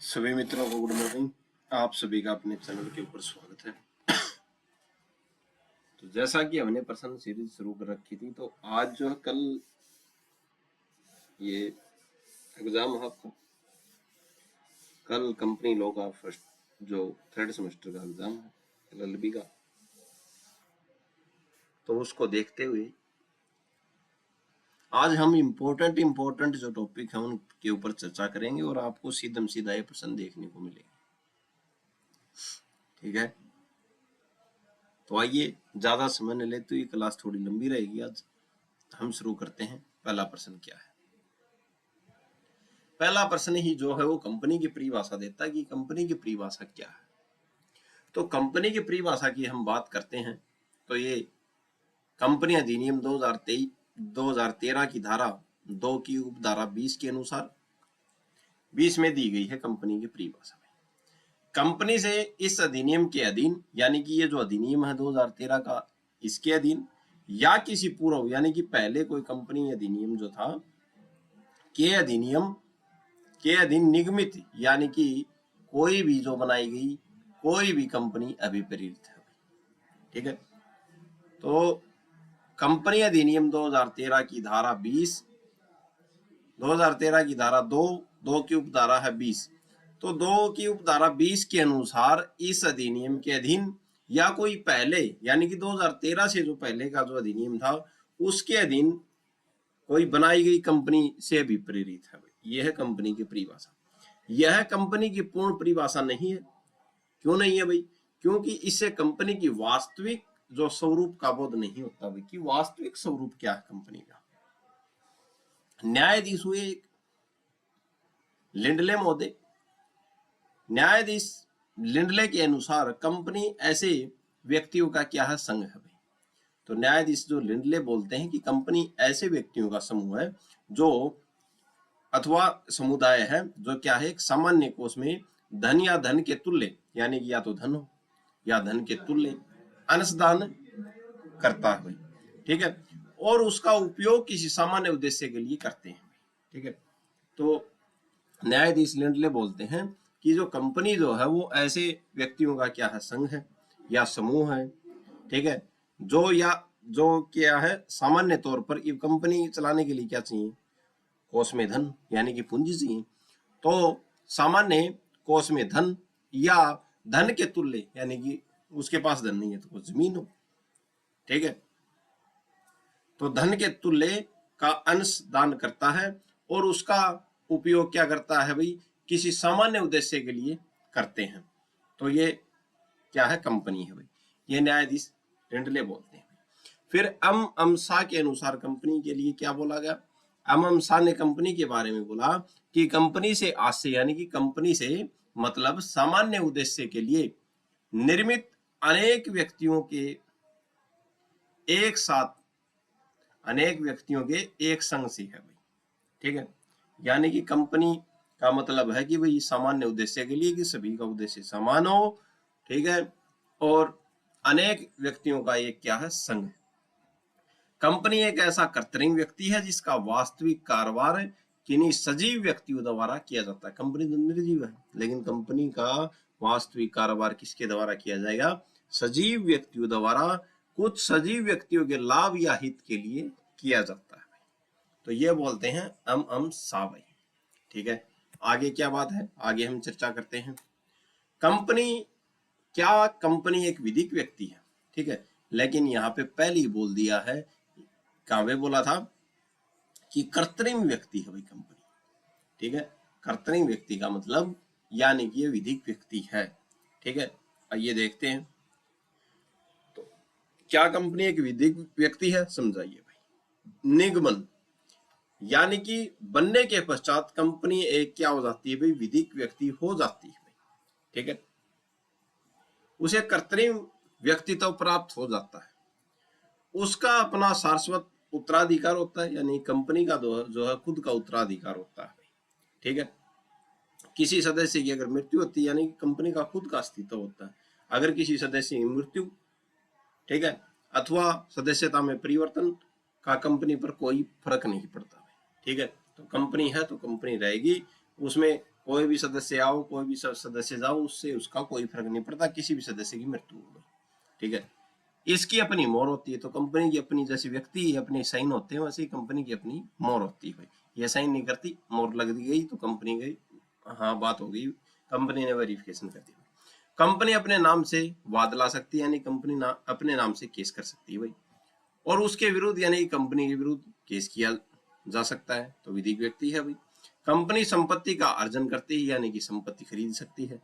सभी मित्रों को गुड मॉर्निंग। आप सभी का अपने चैनल के ऊपर स्वागत है। तो जैसा कि हमने प्रश्न सीरीज शुरू कर रखी थी, तो आज जो है कल ये एग्जाम है आपका। कल कंपनी लॉ का फर्स्ट जो थर्ड सेमेस्टर का एग्जाम है LLB का, तो उसको देखते हुए आज हम इम्पोर्टेंट जो टॉपिक है उनके ऊपर चर्चा करेंगे और आपको सीधम सीधा ये प्रश्न देखने को मिलेगा। ठीक है, तो आइए ज्यादा समय न ले, तो ये क्लास थोड़ी लंबी रहेगी। आज हम शुरू करते हैं। पहला प्रश्न क्या है? पहला प्रश्न ही जो है वो कंपनी की परिभाषा देता है कि कंपनी की परिभाषा क्या है। तो कंपनी की परिभाषा की हम बात करते हैं तो ये कंपनी अधिनियम 2013 की धारा 2 की उपधारा 20 के अनुसार 20 में दी गई है कंपनी की परिभाषा। कंपनी से इस अधिनियम के अधीन, यानी कि ये जो अधिनियम है 2013 का, इसके अधीन या किसी पूर्व यानी कि पहले कोई कंपनी अधिनियम जो था के अधिनियम के अधीन निगमित, यानी कि कोई भी जो बनाई गई कोई भी कंपनी अभिप्रेरित है। ठीक है, तो कंपनी अधिनियम 2013 की धारा 20, 2013 की धारा 2 की उपधारा है 20, तो 2 की उपधारा 20 के अनुसार इस अधिनियम के अधीन या कोई पहले, यानी कि 2013 से जो पहले का जो अधिनियम था उसके अधीन कोई बनाई गई कंपनी से अभिप्रेरित है। यह है कंपनी की परिभाषा। यह कंपनी की पूर्ण परिभाषा नहीं है। क्यों नहीं है भाई? क्योंकि इससे कंपनी की वास्तविक जो स्वरूप का बोध नहीं होता भाई, कि वास्तविक स्वरूप क्या है कंपनी का। न्यायाधीश हुए एक लिंडले महोदय। न्यायाधीश लिंडले के अनुसार कंपनी ऐसे व्यक्तियों का क्या है? संघ है भाई। तो न्यायाधीश जो लिंडले बोलते हैं कि कंपनी ऐसे व्यक्तियों का समूह है जो अथवा समुदाय है जो क्या है, एक सामान्य कोष में धन या धन के तुल्य, यानी कि या तो धन हो या धन के तुल्य अंशदान करता है। ठीक है, और उसका उपयोग किसी सामान्य उद्देश्य के लिए करते हैं। ठीक है, तो न्यायाधीश लिंडले बोलते हैं कि जो कंपनी जो है वो ऐसे व्यक्तियों का क्या है? संघ है या समूह है। ठीक है, जो क्या है, सामान्य तौर पर ये कंपनी चलाने के लिए क्या चाहिए? कोष में धन, यानी कि पूंजी चाहिए। तो सामान्य कोष में धन या धन के तुल्य, यानी कि उसके पास धन नहीं है तो कुछ जमीन हो। ठीक है, तो धन के तुल्य का अंश दान करता है और उसका उपयोग क्या करता है भाई? किसी सामान्य उद्देश्य के लिए करते हैं। तो ये क्या है? कंपनी है भाई। ये न्यायाधीश लिंडले बोलते हैं। फिर अमसा के अनुसार कंपनी के लिए क्या बोला गया? अमसा ने कंपनी के बारे में बोला कि कंपनी से आशय, यानी कि कंपनी से मतलब सामान्य उद्देश्य के लिए निर्मित अनेक व्यक्तियों के एक साथ, अनेक व्यक्तियों के एक संघ से है भाई। ठीक है, यानी कि कंपनी का मतलब है कि भाई सामान्य उद्देश्य के लिए, कि सभी का उद्देश्य समान हो। ठीक है, और अनेक व्यक्तियों का एक क्या है? संघ। कंपनी एक ऐसा कर्तव्य व्यक्ति है जिसका वास्तविक कारोबार किन्हीं सजीव व्यक्तियों द्वारा किया जाता है। कंपनी तो निर्जीव है, लेकिन कंपनी का वास्तविक कारोबार किसके द्वारा किया जाएगा? सजीव व्यक्तियों द्वारा, कुछ सजीव व्यक्तियों के लाभ या हित के लिए किया जाता है। तो ये बोलते हैं सा भाई। ठीक है, आगे क्या बात है? आगे हम चर्चा करते हैं। कंपनी, क्या कंपनी एक विधिक व्यक्ति है? ठीक है, लेकिन यहाँ पे पहले ही बोल दिया है, कहाँ पे बोला था कि कृत्रिम व्यक्ति है भाई कंपनी। ठीक है, कृत्रिम व्यक्ति का मतलब यानी कि ये विधिक व्यक्ति है। ठीक है, आइए देखते हैं तो क्या कंपनी एक विधिक व्यक्ति है? समझाइए भाई। निगमन, यानी कि बनने के पश्चात कंपनी एक क्या हो जाती है भाई? विधिक व्यक्ति हो जाती है भाई। ठीक है, उसे कृत्रिम व्यक्तित्व प्राप्त हो जाता है, उसका अपना शाश्वत उत्तराधिकार होता है, यानी कंपनी का जो है खुद का उत्तराधिकार होता है। ठीक है, किसी सदस्य की अगर मृत्यु होती है, यानी कि कंपनी का खुद का अस्तित्व होता है। अगर किसी सदस्य की मृत्यु, ठीक है, अथवा सदस्यता में परिवर्तन का कंपनी पर कोई फर्क नहीं पड़ता। ठीक है, तो कंपनी है तो कंपनी रहेगी, उसमें कोई भी सदस्य आओ, कोई भी सदस्य जाओ, उससे उसका कोई फर्क नहीं पड़ता, किसी भी सदस्य की मृत्यु हो गई, ठीक है। इसकी अपनी मोहर होती है, तो कंपनी की अपनी, जैसे व्यक्ति अपने साइन होते हैं वैसे ही कंपनी की अपनी मोहर होती है। ये साइन नहीं करती, मोहर लग दी गई तो कंपनी गई, हाँ बात हो गई, कंपनी ने वेरिफिकेशन कर दी। कंपनी अपने नाम से वाद ला सकती है, यानी कंपनी अपने नाम से केस कर सकती है भाई, और उसके विरुद्ध यानी कंपनी के विरुद्ध केस किया जा सकता है, तो विधिक व्यक्ति है भाई। कंपनी संपत्ति का अर्जन करती है, यानी कि संपत्ति खरीद सकती है।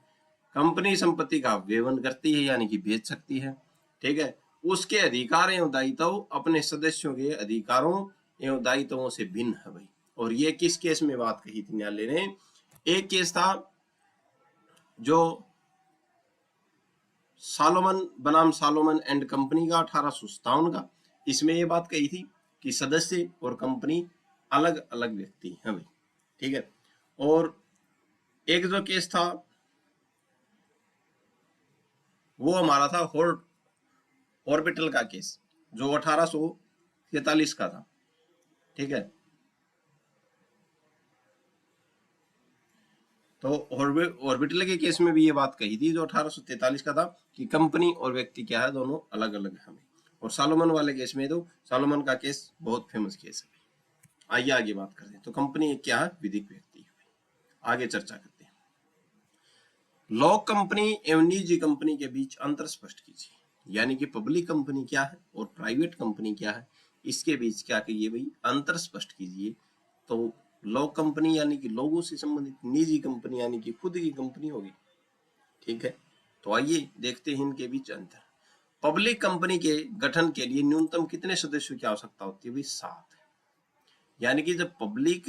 कंपनी संपत्ति का व्यवन करती है, यानी कि बेच सकती है, ठीक है। उसके अधिकार एवं दायित्व अपने सदस्यों के अधिकारों एवं दायित्वों से भिन्न है भाई। और ये किस केस में बात कही थी न्यायालय ने? एक केस था जो सालोमन बनाम सालोमन एंड कंपनी का 1857 का, इसमें ये बात कही थी कि सदस्य और कंपनी अलग अलग व्यक्ति हैं भाई, ठीक है। और एक जो केस था वो हमारा था ऑर्बिटल का केस, जो 1843 का था, ठीक है। तो ऑर्बिटल के केस में भी ये बात कही थी जो 1843 का था कि कंपनी और व्यक्ति क्या है, दोनों अलग अलग है। और सालोमन वाले केस में तो सालोमन का केस बहुत फेमस केस है। आइए आगे बात करते हैं। तो कंपनी क्या है? विधिक व्यक्ति है। आगे चर्चा करते हैं। लॉ कंपनी एवं निजी कंपनी के बीच अंतर स्पष्ट कीजिए, यानी कि पब्लिक कंपनी क्या है और प्राइवेट कंपनी क्या है, इसके बीच क्या कहिए भाई, अंतर स्पष्ट कीजिए। तो लॉ कंपनी यानी कि लोगों से संबंधित, निजी कंपनी यानी कि खुद की कंपनी होगी, ठीक है। तो आइए देखते हैं इनके बीच अंतर। पब्लिक कंपनी के गठन के लिए न्यूनतम कितने सदस्यों की आवश्यकता होती है भाई? 7। यानी कि जब पब्लिक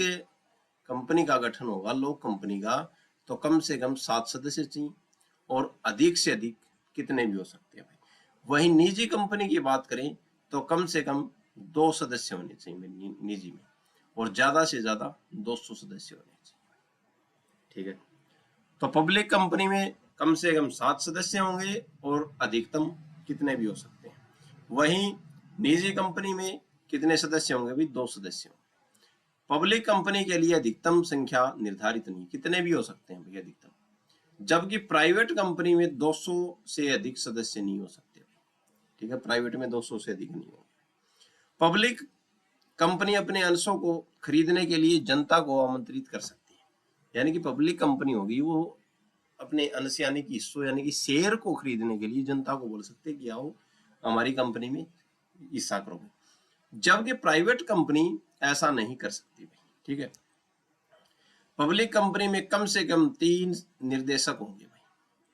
कंपनी का गठन होगा, लोक कंपनी का, तो कम से कम 7 सदस्य चाहिए, और अधिक से अधिक कितने भी हो सकते हैं भाई। वहीं निजी कंपनी की बात करें तो कम से कम 2 सदस्य होने चाहिए निजी में, और ज्यादा से ज्यादा 200 सदस्य होने चाहिए, ठीक है। तो पब्लिक कंपनी में कम से कम 7 सदस्य होंगे और अधिकतम कितने भी हो सकते हैं। वहीं निजी कंपनी में कितने सदस्य होंगे भाई? 2 सदस्य होंगे। पब्लिक कंपनी के लिए अधिकतम संख्या निर्धारित नहीं, कितने भी हो सकते हैं भैया अधिकतम, जबकि प्राइवेट कंपनी में 200 से अधिक सदस्य नहीं हो सकते, ठीक है। प्राइवेट में 200 से अधिक नहीं होंगे। पब्लिक कंपनी अपने अंशों को खरीदने के लिए जनता को आमंत्रित कर सकती है, यानी कि पब्लिक कंपनी होगी वो अपने अंश यानी कि हिस्सों यानी कि शेयर को खरीदने के लिए जनता को बोल सकते हैं कि आओ हमारी कंपनी में हिस्सा करो, जबकि प्राइवेट कंपनी ऐसा नहीं कर सकती भाई, ठीक है। पब्लिक कंपनी में कम से कम 3 निर्देशक होंगे भाई,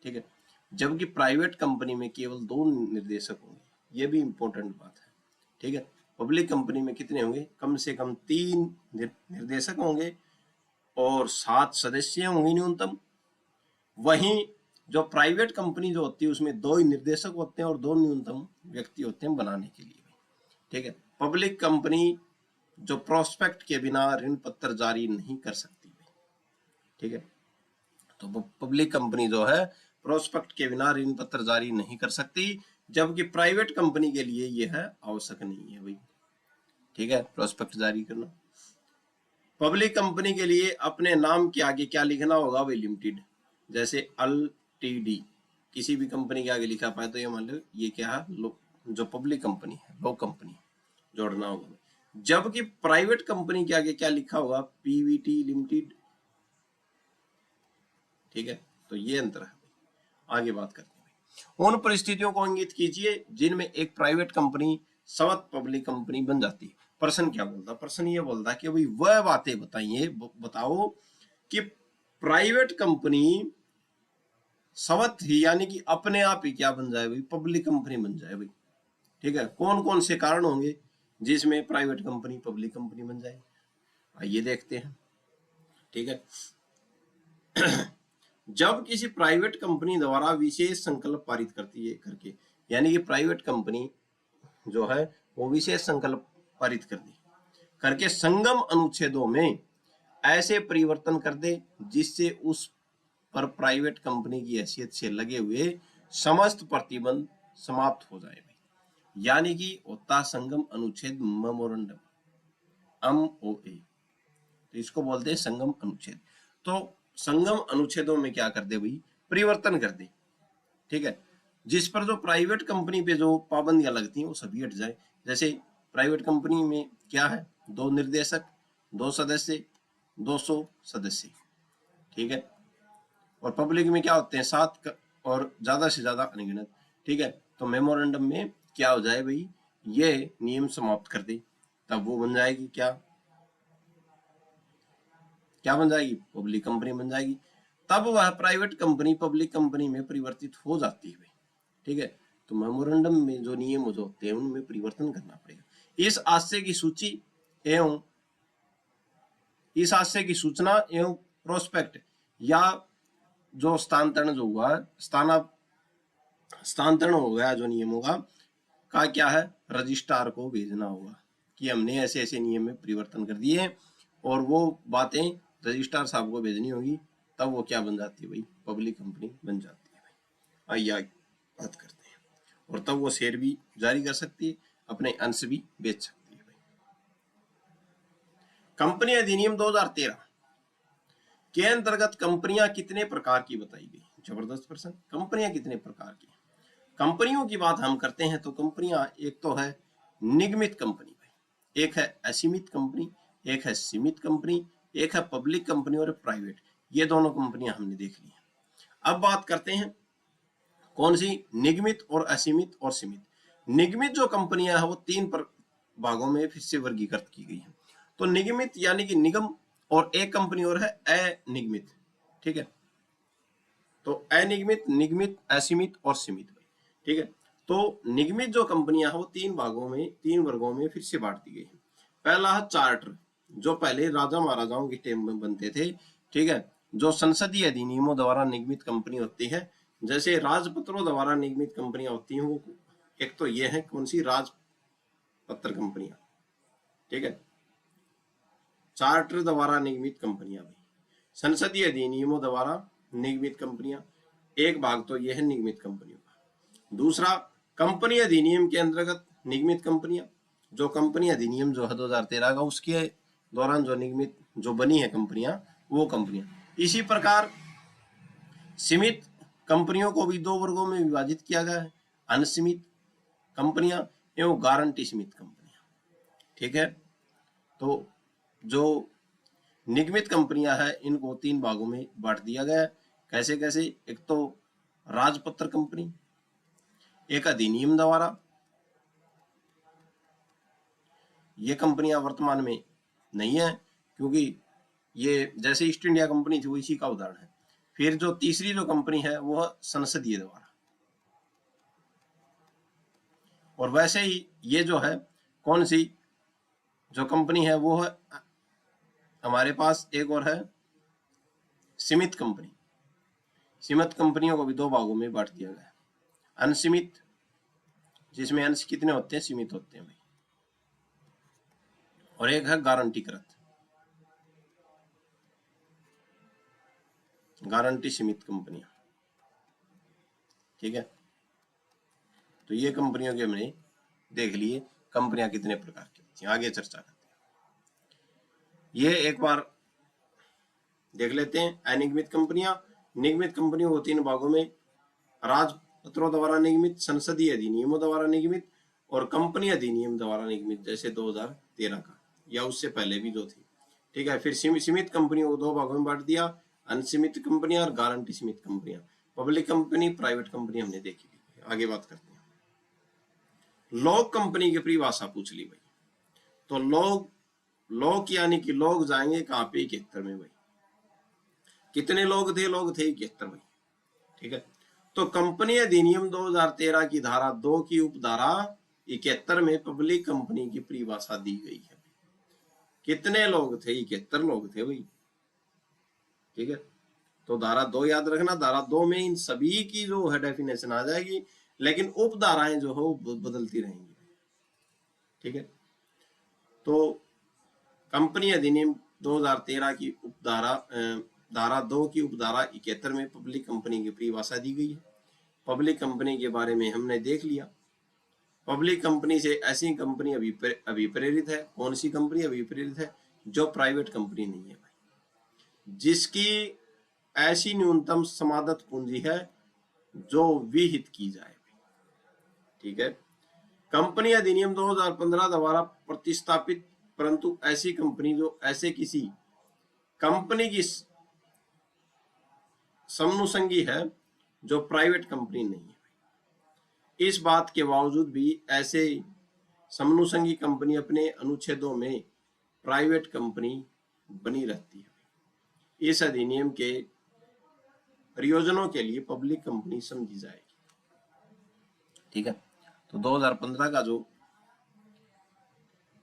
ठीक है, जबकि प्राइवेट कंपनी में केवल 2 निर्देशक होंगे। ये भी इंपॉर्टेंट बात है, ठीक है। पब्लिक कंपनी में कितने होंगे? कम से कम 3 निर्देशक होंगे और 7 सदस्य होंगे न्यूनतम। वहीं जो प्राइवेट कंपनी जो होती है उसमें 2 ही निर्देशक होते हैं और 2 न्यूनतम व्यक्ति होते हैं बनाने के लिए, ठीक है। पब्लिक कंपनी जो प्रोस्पेक्ट के बिना ऋण पत्र जारी नहीं कर सकती, ठीक है। तो पब्लिक कंपनी जो है प्रोस्पेक्ट के बिना ऋण पत्र जारी नहीं कर सकती, जबकि प्राइवेट कंपनी के लिए यह है आवश्यक नहीं है भाई, ठीक है, प्रोस्पेक्ट जारी करना। पब्लिक कंपनी के लिए अपने नाम के आगे क्या लिखना होगा भाई? लिमिटेड, जैसे LTD किसी भी कंपनी के आगे लिखा पाए तो ये मान लो ये क्या है, जो पब्लिक कंपनी है, लो कंपनी जोड़ना होगा। जबकि प्राइवेट कंपनी के आगे क्या लिखा होगा? PVT लिमिटेड, ठीक है। तो ये अंतर है। आगे बात करते हैं। उन परिस्थितियों को इंगित कीजिए जिनमें एक प्राइवेट कंपनी स्वतः पब्लिक कंपनी बन जाती है। प्रश्न क्या बोलता? प्रश्न ये बोलता कि भाई वह बातें बताइए, बताओ कि प्राइवेट कंपनी स्वतः ही यानी कि अपने आप ही क्या बन जाए भाई? पब्लिक कंपनी बन जाए भाई, ठीक है। कौन कौन से कारण होंगे जिसमें प्राइवेट कंपनी पब्लिक कंपनी बन जाए? आइए देखते हैं, ठीक है। जब किसी प्राइवेट कंपनी द्वारा विशेष संकल्प पारित करती है करके, यानी कि प्राइवेट कंपनी जो है वो विशेष संकल्प पारित कर दी करके संगम अनुच्छेदों में ऐसे परिवर्तन कर दे जिससे उस पर प्राइवेट कंपनी की हैसियत से लगे हुए समस्त प्रतिबंध समाप्त हो जाए, यानी कि होता संगम अनुच्छेद मेमोरेंडम, MOA, तो इसको बोलते हैं संगम अनुच्छेद। तो संगम अनुच्छेदों में क्या कर दे भाई, परिवर्तन कर दे। ठीक है, जिस पर जो प्राइवेट कंपनी पे जो पाबंदियां लगती हैं वो सभी हट जाए। जैसे प्राइवेट कंपनी में क्या है, 2 निर्देशक, 2 सदस्य, 200 सदस्य। ठीक है, और पब्लिक में क्या होते हैं 7 और ज्यादा से ज्यादा अनगिनत। ठीक है, तो मेमोरेंडम में क्या हो जाए भाई, ये नियम समाप्त कर दे, तब वो बन जाएगी क्या, क्या बन जाएगी, पब्लिक कंपनी बन जाएगी। तब वह प्राइवेट कंपनी पब्लिक कंपनी में परिवर्तित हो जाती है भाई। ठीक है, तो मेमोरेंडम में जो नियम जो होते हैं उनमें परिवर्तन करना पड़ेगा। इस आशय की सूची एवं इस आशय की सूचना एवं प्रोस्पेक्ट या जो स्थानांतरण जो हुआ, स्थानांतरण हो गया जो नियमों का क्या है, रजिस्ट्रार को भेजना होगा कि हमने ऐसे ऐसे नियम में परिवर्तन कर दिए, और वो बातें रजिस्ट्रार साहब को भेजनी होगी, तब वो क्या बन जाती है भाई, पब्लिक कंपनी बन जाती है भाई। आइए बात करते हैं। और तब वो शेयर भी जारी कर सकती है, अपने अंश भी बेच सकती है भाई। कंपनी अधिनियम 2013 के अंतर्गत कंपनियां कितने प्रकार की बताई गई, जबरदस्त प्रश्न। कंपनियां कितने प्रकार की, कंपनियों की बात हम करते हैं तो कंपनियां एक तो है निगमित कंपनी भाई, एक है असीमित कंपनी, एक है सीमित कंपनी, एक है पब्लिक कंपनी और प्राइवेट। ये दोनों कंपनियां हमने देख ली हैं। अब बात करते हैं कौन सी, निगमित और असीमित और सीमित। निगमित जो कंपनियां है वो 3 भागों में फिर से वर्गीकृत की गई है। तो निगमित यानी कि निगम, और एक कंपनी और है अनिगमित। ठीक है, तो अनिगमित, निगमित, असीमित और सीमित। ठीक है, तो निगमित जो कंपनियां हैं वो 3 वर्गों में फिर से बांट दी गई है। पहला है चार्टर, जो पहले राजा महाराजाओं के टाइम में बनते थे। ठीक है, जो संसदीय अधिनियमों द्वारा निगमित कंपनी होती है, जैसे राजपत्रों द्वारा निगमित कंपनियां होती हैं वो एक तो ये है कौन सी, राजपत्र कंपनियां। ठीक है, चार्टर द्वारा निगमित कंपनियां भी, संसदीय अधिनियमों द्वारा निगमित कंपनियां, एक भाग तो यह है निगमित कंपनियों का। दूसरा, कंपनी अधिनियम के अंतर्गत निगमित कंपनियां, जो कंपनी अधिनियम जो है 2013 का, उसके दौरान जो निगमित जो बनी है कंपनियां, वो कंपनियां। इसी प्रकार सीमित कंपनियों को भी 2 वर्गों में विभाजित किया गया है, अनसीमित कंपनियां एवं गारंटी सीमित कंपनियां। ठीक है, तो जो निगमित कंपनियां हैं इनको 3 भागों में बांट दिया गया है। कैसे कैसे, एक तो राजपत्र कंपनी, एक अधिनियम द्वारा, ये कंपनियां वर्तमान में नहीं है क्योंकि ये जैसे ईस्ट इंडिया कंपनी थी वो इसी का उदाहरण है। फिर जो तीसरी जो कंपनी है वो संसदीय द्वारा, और वैसे ही ये जो है कौन सी जो कंपनी है वो है हमारे पास एक और है सीमित कंपनी। सीमित कंपनियों को भी 2 भागों में बांट दिया गया है, अनसीमित जिसमें अंश कितने होते हैं, सीमित होते हैं भाई, और एक है गारंटीकृत, गारंटी सीमित कंपनियां। ठीक है, तो ये कंपनियों के हमने देख लिए कंपनियां कितने प्रकार की होती हैं। आगे चर्चा करते हैं, ये एक बार देख लेते हैं। अनिगमित कंपनियां, निगमित कंपनियों को 3 भागों में, राजपत्रों द्वारा निगमित, संसदीय अधिनियमों द्वारा निगमित और कंपनी अधिनियम द्वारा निगमित, जैसे 2013 का या उससे पहले भी जो थी। ठीक है, फिर सीमित कंपनियों को 2 भागों में बांट दिया, अनसीमित कंपनियां और गारंटी सीमित कंपनियां। पब्लिक कंपनी, प्राइवेट कंपनी हमने देखी ली। आगे बात करते हैं, लोग कंपनी की परिभाषा पूछ ली भाई। तो लोग यानी कि लोग जाएंगे कहाँ पे, 71 में भाई। कितने लोग थे, लोग थे 71 भाई। ठीक है, तो कंपनी अधिनियम 2013 की धारा 2 की उपधारा 71 में पब्लिक कंपनी की परिभाषा दी गई है। कितने लोग थे, 71 लोग थे भाई। ठीक है, तो धारा 2 याद रखना, धारा 2 में इन सभी की जो है डेफिनेशन आ जाएगी, लेकिन उपधाराएं जो है बदलती रहेंगी। ठीक है, तो कंपनी अधिनियम 2013 की उपधारा धारा 2 की उपधारा 71 में पब्लिक कंपनी की परिभाषा दी गई है। पब्लिक कंपनी के बारे में हमने देख लिया। पब्लिक कंपनी से ऐसी कंपनी अभिप्रेरित है, कौन सी कंपनी अभिप्रेरित है, जो प्राइवेट कंपनी नहीं है भाई, जिसकी ऐसी न्यूनतम समादत पूंजी है जो विहित की जाए। ठीक है, कंपनी अधिनियम 2015 द्वारा प्रतिस्थापित, परंतु ऐसी कंपनी जो ऐसे किसी कंपनी की समनुसंगी है जो प्राइवेट कंपनी नहीं है। इस बात के बावजूद भी ऐसे समनुसंगी कंपनी अपने अनुच्छेदों में प्राइवेट कंपनी बनी रहती है। इस अधिनियम के प्रयोजनों के लिए पब्लिक कंपनी समझी जाएगी। ठीक है, तो 2015 का जो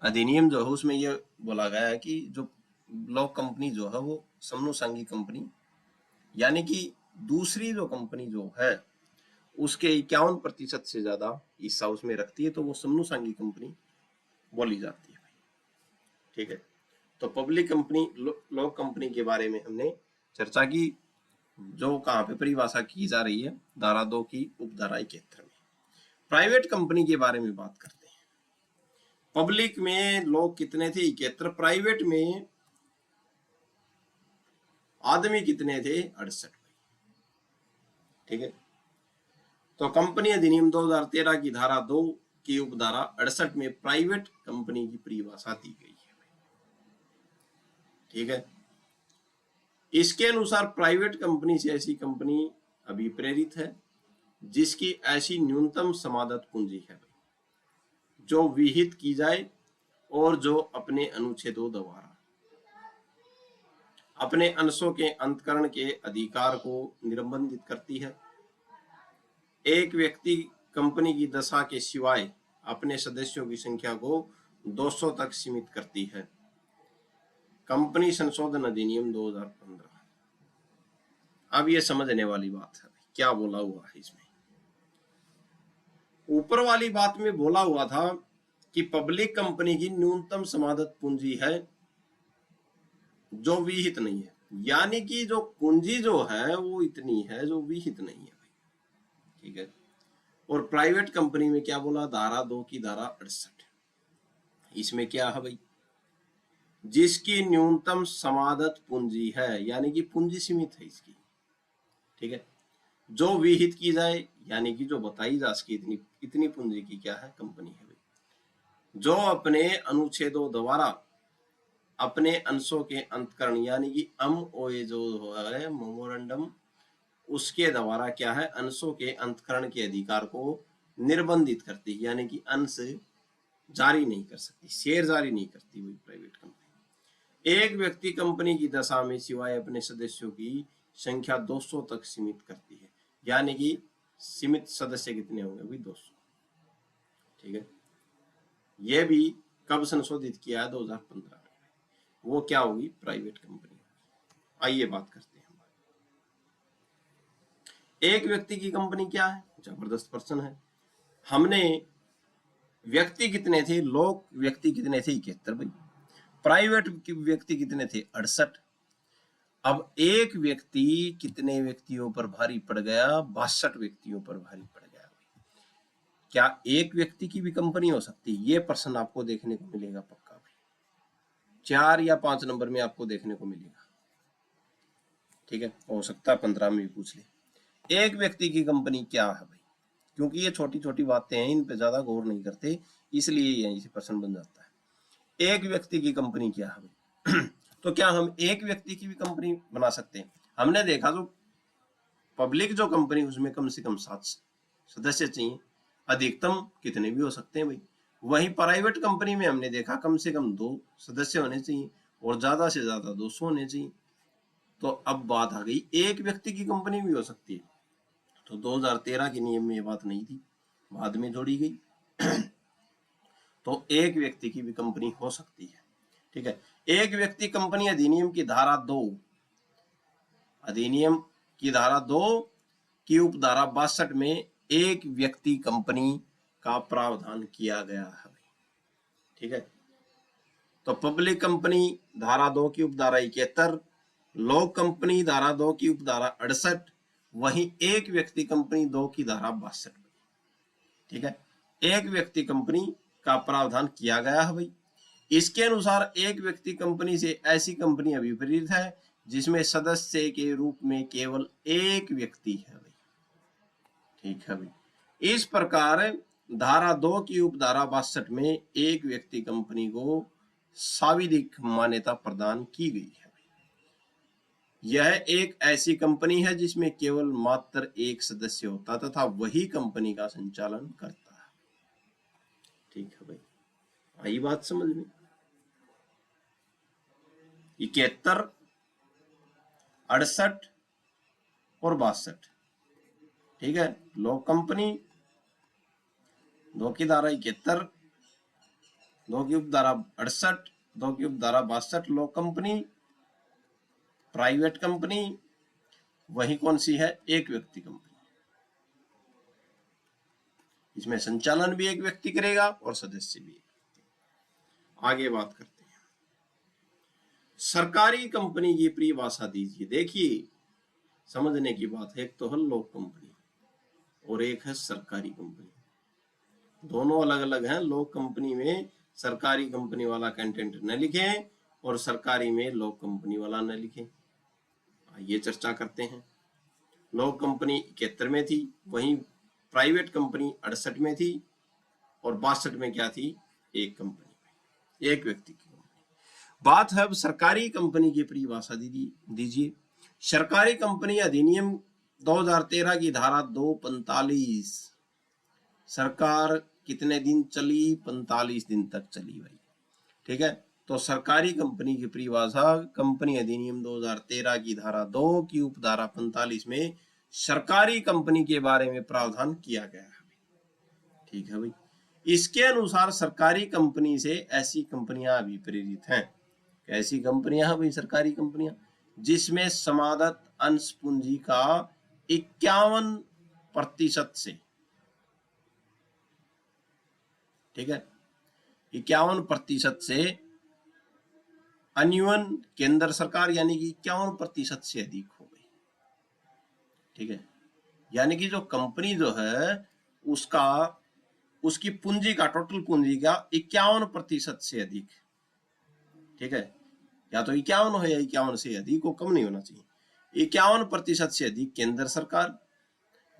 अधिनियम जो है उसमें यह बोला गया है कि जो लॉ कंपनी जो है वो समनुसंगी कंपनी, यानी कि दूसरी जो कंपनी जो है उसके 51% से ज्यादा हिस्सा उसमें रखती है, तो वो समनुसंगी कंपनी बोली जाती है। ठीक है, तो पब्लिक कंपनी, लॉ कंपनी के बारे में हमने चर्चा की, जो कहाँ पे परिभाषा की जा रही है, धारा 2 की उपधारा 71 में। प्राइवेट कंपनी के बारे में बात करते हैं। पब्लिक में लोग कितने थे? 71। प्राइवेट में आदमी कितने थे? 68। ठीक है, तो कंपनी अधिनियम 2013 की धारा 2 की उपधारा 68 में प्राइवेट कंपनी की परिभाषा दी गई है। ठीक है, इसके अनुसार प्राइवेट कंपनी से ऐसी कंपनी अभिप्रेरित है जिसकी ऐसी न्यूनतम समादत पूंजी है जो विहित की जाए और जो अपने अनुच्छेदों द्वारा अपने अंशों के अंतकरण के अधिकार को निर्बंधित करती है। एक व्यक्ति कंपनी की दशा के सिवाय अपने सदस्यों की संख्या को 200 तक सीमित करती है। कंपनी संशोधन अधिनियम 2015। अब ये समझने वाली बात है, क्या बोला हुआ है इसमें। ऊपर वाली बात में बोला हुआ था कि पब्लिक कंपनी की न्यूनतम समादत पूंजी है जो विहित नहीं है, यानी कि जो पूंजी जो है वो इतनी है जो विहित नहीं है भाई। ठीक है, और प्राइवेट कंपनी में क्या बोला? धारा 2 की धारा 68, इसमें क्या है भाई? जिसकी न्यूनतम समादत पूंजी है, यानी कि पूंजी सीमित है इसकी। ठीक है, जो विहित की जाए, यानी कि जो बताई जा सके इतनी इतनी पूंजी की क्या है? कंपनी है भाई। जो अपने अनुच्छेदों द्वारा अपने अंशों के अंतकरण, यानी कि MOA जो है मेमोरेंडम, उसके द्वारा क्या है? अंशों के अंतकरण के अधिकार को निर्बंधित करती है, यानी कि अंश जारी नहीं कर सकती, शेयर जारी नहीं करती हुई प्राइवेट कंपनी। एक व्यक्ति कंपनी की दशा में सिवाय अपने सदस्यों की संख्या 200 तक सीमित करती है, यानी कि सीमित सदस्य कितने होंगे भाई? 200। ठीक है, यह भी कब संशोधित किया है? 2015 में। वो क्या होगी? Private company. आइए बात करते हैं। एक व्यक्ति की कंपनी क्या है? जबरदस्त प्रश्न है। हमने व्यक्ति कितने थे? लोग व्यक्ति कितने थे? 71 भाई। प्राइवेट व्यक्ति कितने थे? 68। अब एक व्यक्ति कितने व्यक्तियों पर भारी पड़ गया? 62 व्यक्तियों पर भारी पड़ गया। क्या एक व्यक्ति की भी कंपनी हो सकती है? ये प्रश्न आपको देखने को मिलेगा पक्का भाई, 4 या 5 नंबर में आपको देखने को मिलेगा। ठीक है, हो सकता है 15 में भी पूछ ले। एक व्यक्ति की कंपनी क्या है भाई? क्योंकि ये छोटी छोटी बातें हैं, इन पे ज्यादा गौर नहीं करते, इसलिए यहीं से प्रश्न बन जाता है। एक व्यक्ति की कंपनी क्या है भाई? तो क्या हम एक व्यक्ति की भी कंपनी बना सकते हैं? हमने देखा जो पब्लिक जो कंपनी उसमें कम से कम 7 सदस्य चाहिए, अधिकतम कितने भी हो सकते हैं भाई। वहीं प्राइवेट कंपनी में हमने देखा कम से कम 2 सदस्य होने चाहिए और ज्यादा से ज्यादा 200 होने चाहिए। तो अब बात आ गई एक व्यक्ति की कंपनी भी हो सकती है, तो 2013 के नियम में ये बात नहीं थी, बाद में जोड़ी गई। तो एक व्यक्ति की भी कंपनी हो सकती है। ठीक है, एक व्यक्ति कंपनी अधिनियम की धारा 2 की उपधारा 62 में एक व्यक्ति कंपनी का प्रावधान किया गया है। ठीक है, तो पब्लिक कंपनी धारा 2 की उपधारा 71, लॉ कंपनी धारा 2 की उपधारा 68, वहीं एक व्यक्ति कंपनी 2 की धारा 62। ठीक है, एक व्यक्ति कंपनी का प्रावधान किया गया है भाई। इसके अनुसार एक व्यक्ति कंपनी से ऐसी कंपनी अभिप्रेरित है जिसमें सदस्य के रूप में केवल एक व्यक्ति है भाई। ठीक है भाई। इस प्रकार धारा 2 की उपधारा 62 में एक व्यक्ति कंपनी को सांविधिक मान्यता प्रदान की गई है। यह एक ऐसी कंपनी है जिसमें केवल मात्र एक सदस्य होता तथा वही कंपनी का संचालन करता है। ठीक है भाई, आई बात समझ में? 71, 68 और 62। ठीक है, लोक कंपनी 2 की धारा 71, 2 की उपधारा 68, 2 की उपधारा 62 लोक कंपनी। प्राइवेट कंपनी वही कौन सी है? एक व्यक्ति कंपनी। इसमें संचालन भी एक व्यक्ति करेगा और सदस्य भी एक व्यक्ति। आगे बात करते हैं, सरकारी कंपनी की परिभाषा दीजिए। देखिए समझने की बात है, एक तो है लोक कंपनी और एक है सरकारी कंपनी। दोनों अलग अलग हैं। लोक कंपनी में सरकारी कंपनी वाला कंटेंट न लिखे और सरकारी में लोक कंपनी वाला न लिखे। ये चर्चा करते हैं। लोक कंपनी 71 में थी, वहीं प्राइवेट कंपनी 68 में थी और 62 में क्या थी? एक कंपनी में, एक व्यक्ति की कंपनी। बात है अब सरकारी कंपनी की परिभाषा दीजिए। सरकारी कंपनी अधिनियम 2013 की धारा 245। सरकार कितने दिन चली? 45 दिन तक चली भाई। ठीक है, तो सरकारी कंपनी की परिभाषा कंपनी अधिनियम 2013 की धारा 2 की उपधारा 45 में सरकारी कंपनी के बारे में प्रावधान किया गया है। ठीक है भाई। इसके अनुसार सरकारी कंपनी से ऐसी कंपनियां भी प्रेरित हैं। ऐसी कंपनियां हैं भाई सरकारी कंपनियां जिसमें समादत्त अंश पूंजी का 51% से, ठीक है, 51% से अन्यून केंद्र सरकार यानी कि 51% से अधिक हो गई। ठीक है, यानी कि जो कंपनी जो है उसकी पूंजी का, टोटल पूंजी का 51% से अधिक। ठीक है, या तो 51 हो या 51 से अधिक हो, कम नहीं होना चाहिए। 51% से अधिक केंद्र सरकार,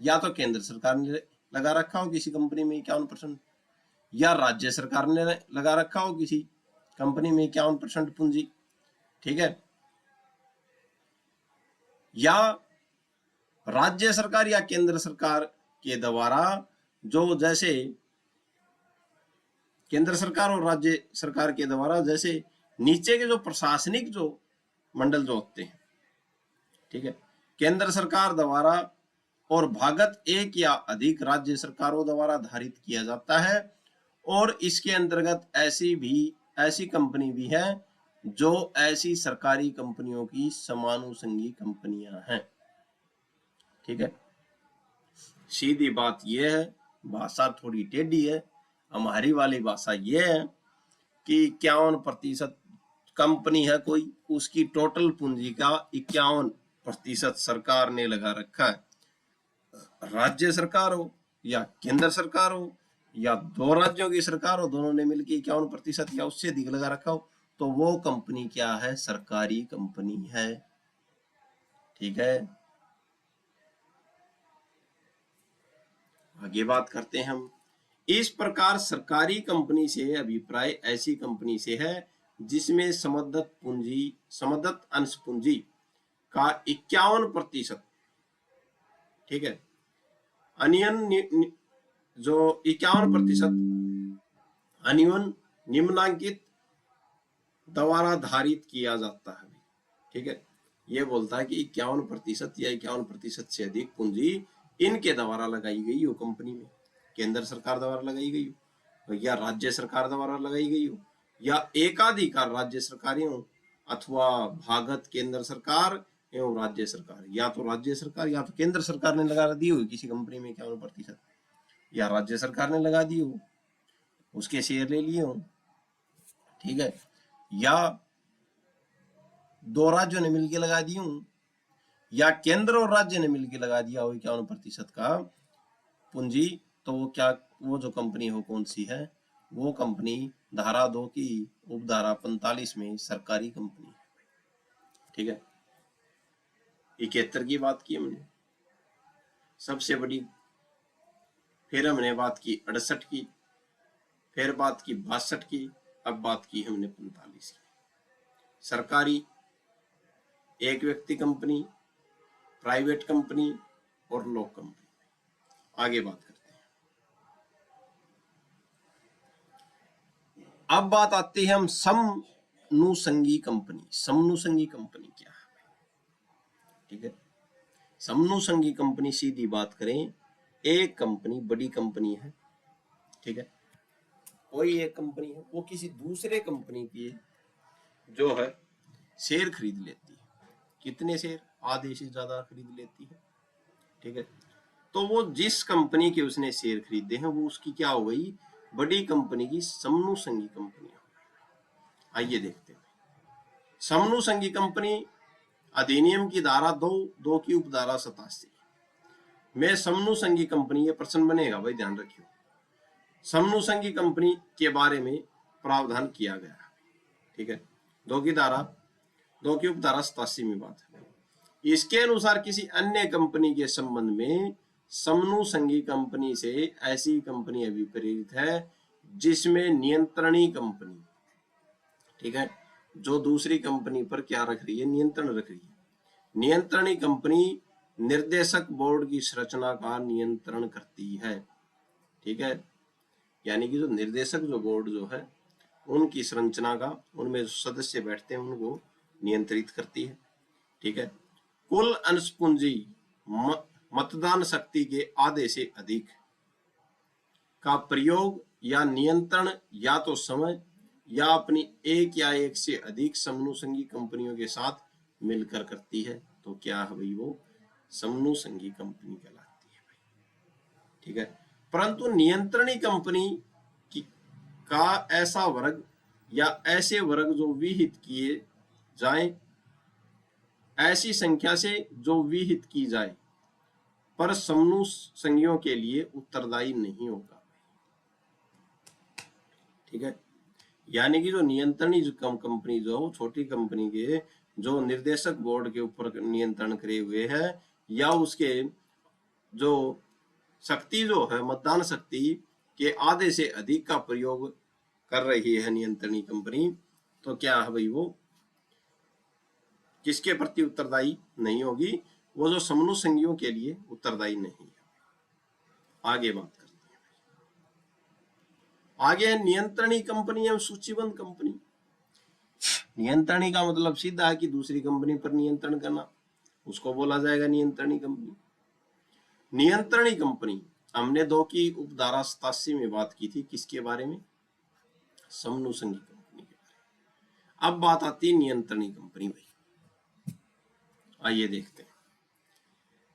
या तो केंद्र सरकार ने लगा रखा हो किसी कंपनी में 51%, या राज्य सरकार ने लगा रखा हो किसी कंपनी में 51% पूंजी। ठीक है, या राज्य सरकार या केंद्र सरकार के द्वारा जो, जैसे केंद्र सरकार और राज्य सरकार के द्वारा जैसे नीचे के जो प्रशासनिक जो मंडल जो होते हैं, ठीक है, केंद्र सरकार द्वारा और भागत एक या अधिक राज्य सरकारों द्वारा धारित किया जाता है। और इसके अंतर्गत ऐसी कंपनी भी है जो ऐसी सरकारी कंपनियों की समानुषंगी कंपनियां हैं। ठीक है, सीधी बात यह है, भाषा थोड़ी टेढ़ी है। हमारी वाली भाषा यह है कि 51% कंपनी है कोई, उसकी टोटल पूंजी का 51% सरकार ने लगा रखा है। राज्य सरकार हो या केंद्र सरकार हो या दो राज्यों की सरकार हो, दोनों ने मिलकर 51% या उससे अधिक लगा रखा हो, तो वो कंपनी क्या है? सरकारी कंपनी है। ठीक है, आगे बात करते हैं हम। इस प्रकार सरकारी कंपनी से अभिप्राय ऐसी कंपनी से है जिसमें समदत्त अंश पूंजी का 51%, ठीक है, अन्यन जो 51% अन्यून निम्नांकित द्वारा धारित किया जाता है। ठीक है, ये बोलता है कि 51% या 51% से अधिक पूंजी इनके द्वारा लगाई गई हो कंपनी में, केंद्र सरकार द्वारा लगाई गई हो या राज्य सरकार द्वारा लगाई गई हो या एकाधिकार राज्य सरकारों अथवा भागत केंद्र सरकार एवं राज्य सरकार, या तो राज्य सरकार या तो केंद्र सरकार ने लगा दी हो किसी कंपनी में 51%, या राज्य सरकार ने लगा दी हो, उसके शेयर ले लिए हो। ठीक है, या दो राज्यों ने मिलकर लगा दी हूं, या केंद्र और राज्य ने मिलकर लगा दिया हो 51% का पूंजी, तो वो जो कंपनी हो कौन सी है? वो कंपनी धारा 2 की उपधारा 45 में सरकारी कंपनी है। ठीक है, 71 की बात की हमने सबसे बड़ी, फिर हमने बात की 68 की, फिर बात की 62 की, अब बात की हमने 45 की। सरकारी, एक व्यक्ति कंपनी, प्राइवेट कंपनी और लोक कंपनी। आगे बात करते हैं। अब बात आती है हम समनुसंगी कंपनी। समनुसंगी कंपनी क्या है? ठीक है, समनुसंगी कंपनी सीधी बात करें, एक कंपनी बड़ी कंपनी है, ठीक है, कोई एक कंपनी है, वो किसी दूसरे कंपनी की जो है शेयर खरीद लेती है। कितने शेयर? आधे से ज्यादा खरीद लेती है, ठीक है। तो वो जिस कंपनी के उसने शेयर खरीदे हैं वो उसकी क्या हो गई? बड़ी कंपनी की समनुसंगी कंपनी हो गई। आइए देखते हैं। समनुसंगी कंपनी अधिनियम की धारा 2 की उपधारा 87 में समनुसंगी कंपनी, ये प्रश्न बनेगा भाई, ध्यान रखियो, समनुसंगी कंपनी के बारे में प्रावधान किया गया है, ठीक है। 2 की उपधारा 87 में बात है। इसके अनुसार किसी अन्य कंपनी के संबंध में समनुसंगी कंपनी से ऐसी कंपनी अभिप्रेरित है जिसमें नियंत्रणी कंपनी, ठीक है, जो दूसरी कंपनी पर क्या रख रही है? नियंत्रण रख रही है। नियंत्रणी कंपनी निर्देशक बोर्ड की संरचना का नियंत्रण करती है, ठीक है, यानी कि जो निर्देशक जो बोर्ड जो है उनकी संरचना का, उनमें जो सदस्य बैठते हैं उनको नियंत्रित करती है, ठीक है। कुल अंश पूंजी मतदान शक्ति के आधे से अधिक का प्रयोग या नियंत्रण या तो समय या अपनी एक या एक से अधिक समनुसंगी कंपनियों के साथ मिलकर करती है। तो क्या है भाई? वो समनुसंगी कंपनी कहलाती है भाई, ठीक है। परंतु नियंत्रणी कंपनी का ऐसा वर्ग या ऐसे वर्ग जो विहित किए जाएं, ऐसी संख्या से जो विहित की जाए पर समनुसंगियों के लिए उत्तरदायी नहीं होगा, ठीक है। यानी कि जो नियंत्रणी जो कंपनी जो छोटी कंपनी के जो निर्देशक बोर्ड के ऊपर नियंत्रण करे हुए है या उसके जो शक्ति जो है मतदान शक्ति के आधे से अधिक का प्रयोग कर रही है नियंत्रणी कंपनी, तो क्या है भाई? वो किसके प्रति उत्तरदायी नहीं होगी? वो जो समनुसंगियों के लिए उत्तरदायी नहीं है। आगे बात करते हैं। आगे है नियंत्रणी कंपनी एवं सूचीबद्ध कंपनी। नियंत्रणी का मतलब सीधा है कि दूसरी कंपनी पर नियंत्रण करना, उसको बोला जाएगा नियंत्रणी कंपनी। नियंत्रणी कंपनी हमने 2 की उपधारा 87 में बात की थी, किसके बारे में? समनुसंगी कंपनी के बारे में। अब बात आती है नियंत्रणी कंपनी भाई, आइए देखते हैं।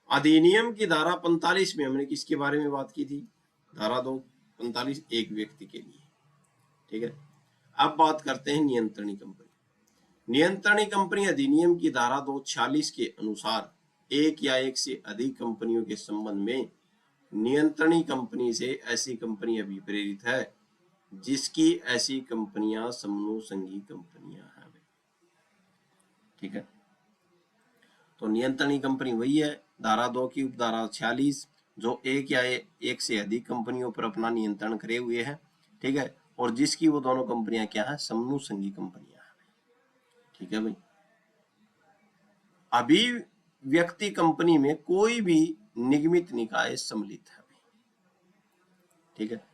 अधिनियम की धारा 45 में हमने किसके बारे में बात की थी? धारा 2:45 एक व्यक्ति के लिए, ठीक है। अब बात करते हैं नियंत्रणी कंपनी। नियंत्रणी कंपनी अधिनियम की धारा 2:46 के अनुसार एक या एक से अधिक कंपनियों के संबंध में नियंत्रणी कंपनी से ऐसी कंपनी अभिप्रेरित है जिसकी ऐसी कंपनियां समनुसंगी कंपनियां हैं, ठीक है। तो नियंत्रणी कंपनी वही है, धारा 2 की उपधारा 46, जो एक या एक से अधिक कंपनियों पर अपना नियंत्रण करे हुए है, ठीक है, और जिसकी वो दोनों कंपनियां क्या है? समनुसंगी कंपनियां हैं, ठीक है भाई। अभिव्यक्ति कंपनी में कोई भी निगमित निकाय सम्मिलित है, ठीक है।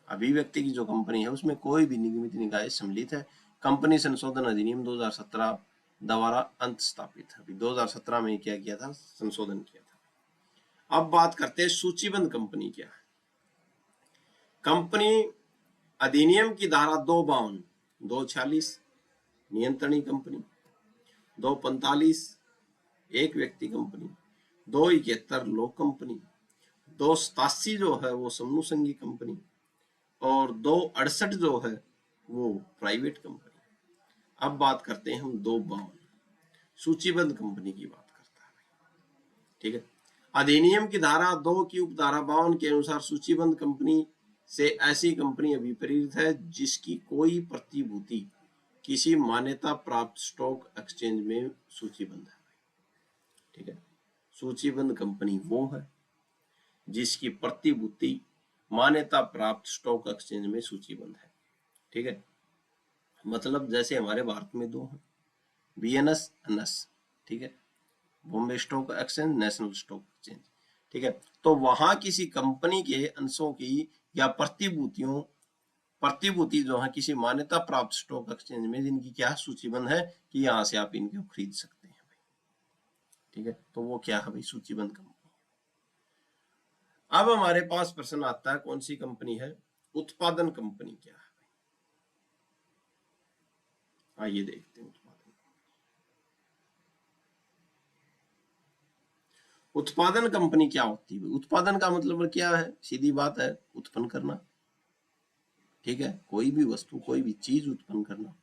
अभिव्यक्ति की जो कंपनी है उसमें कोई भी निगमित निकाय सम्मिलित है। कंपनी संशोधन अधिनियम 2017 द्वारा अंत स्थापित है। 2017 में क्या किया था? संशोधन किया था। अब बात करते हैं सूचीबद्ध कंपनी क्या है। कंपनी अधिनियम की धारा 252, 246 नियंत्रणी कंपनी, 245 एक व्यक्ति कंपनी, 271 लोक कंपनी, 287 जो है वो समनुसंगी कंपनी और 268 जो है वो प्राइवेट कंपनी। अब बात करते हैं हम 252 सूचीबद्ध कंपनी की बात करता है, ठीक है। अधिनियम की धारा 2 की उपधारा 52 के अनुसार सूचीबद्ध कंपनी से ऐसी कंपनी अभिप्रेरित है जिसकी कोई प्रतिभूति किसी मान्यता प्राप्त स्टॉक एक्सचेंज में सूचीबद्ध है, ठीक है। सूचीबद्ध कंपनी वो है जिसकी प्रतिभूति मान्यता प्राप्त स्टॉक एक्सचेंज में सूचीबद्ध है। ठीक है, मतलब जैसे हमारे भारत में दो हैं, बीएनएस, एनएस, ठीक है, Bombay stock exchange, national stock exchange. ठीक है, तो वहां किसी कंपनी के अंशों की या प्रतिभूति जो है किसी मान्यता प्राप्त स्टॉक एक्सचेंज में जिनकी क्या सूचीबद्ध है कि यहां से आप इनको खरीद सकते हैं भाई। ठीक है, तो वो क्या है भाई, सूचीबद्ध कंपनी। अब हमारे पास प्रश्न आता है कौन सी कंपनी है, उत्पादन कंपनी क्या है। आइए देखते हैं उत्पादन कंपनी क्या होती है। उत्पादन का मतलब क्या है, सीधी बात है, उत्पन्न करना। ठीक है, कोई भी वस्तु, कोई भी चीज उत्पन्न करना।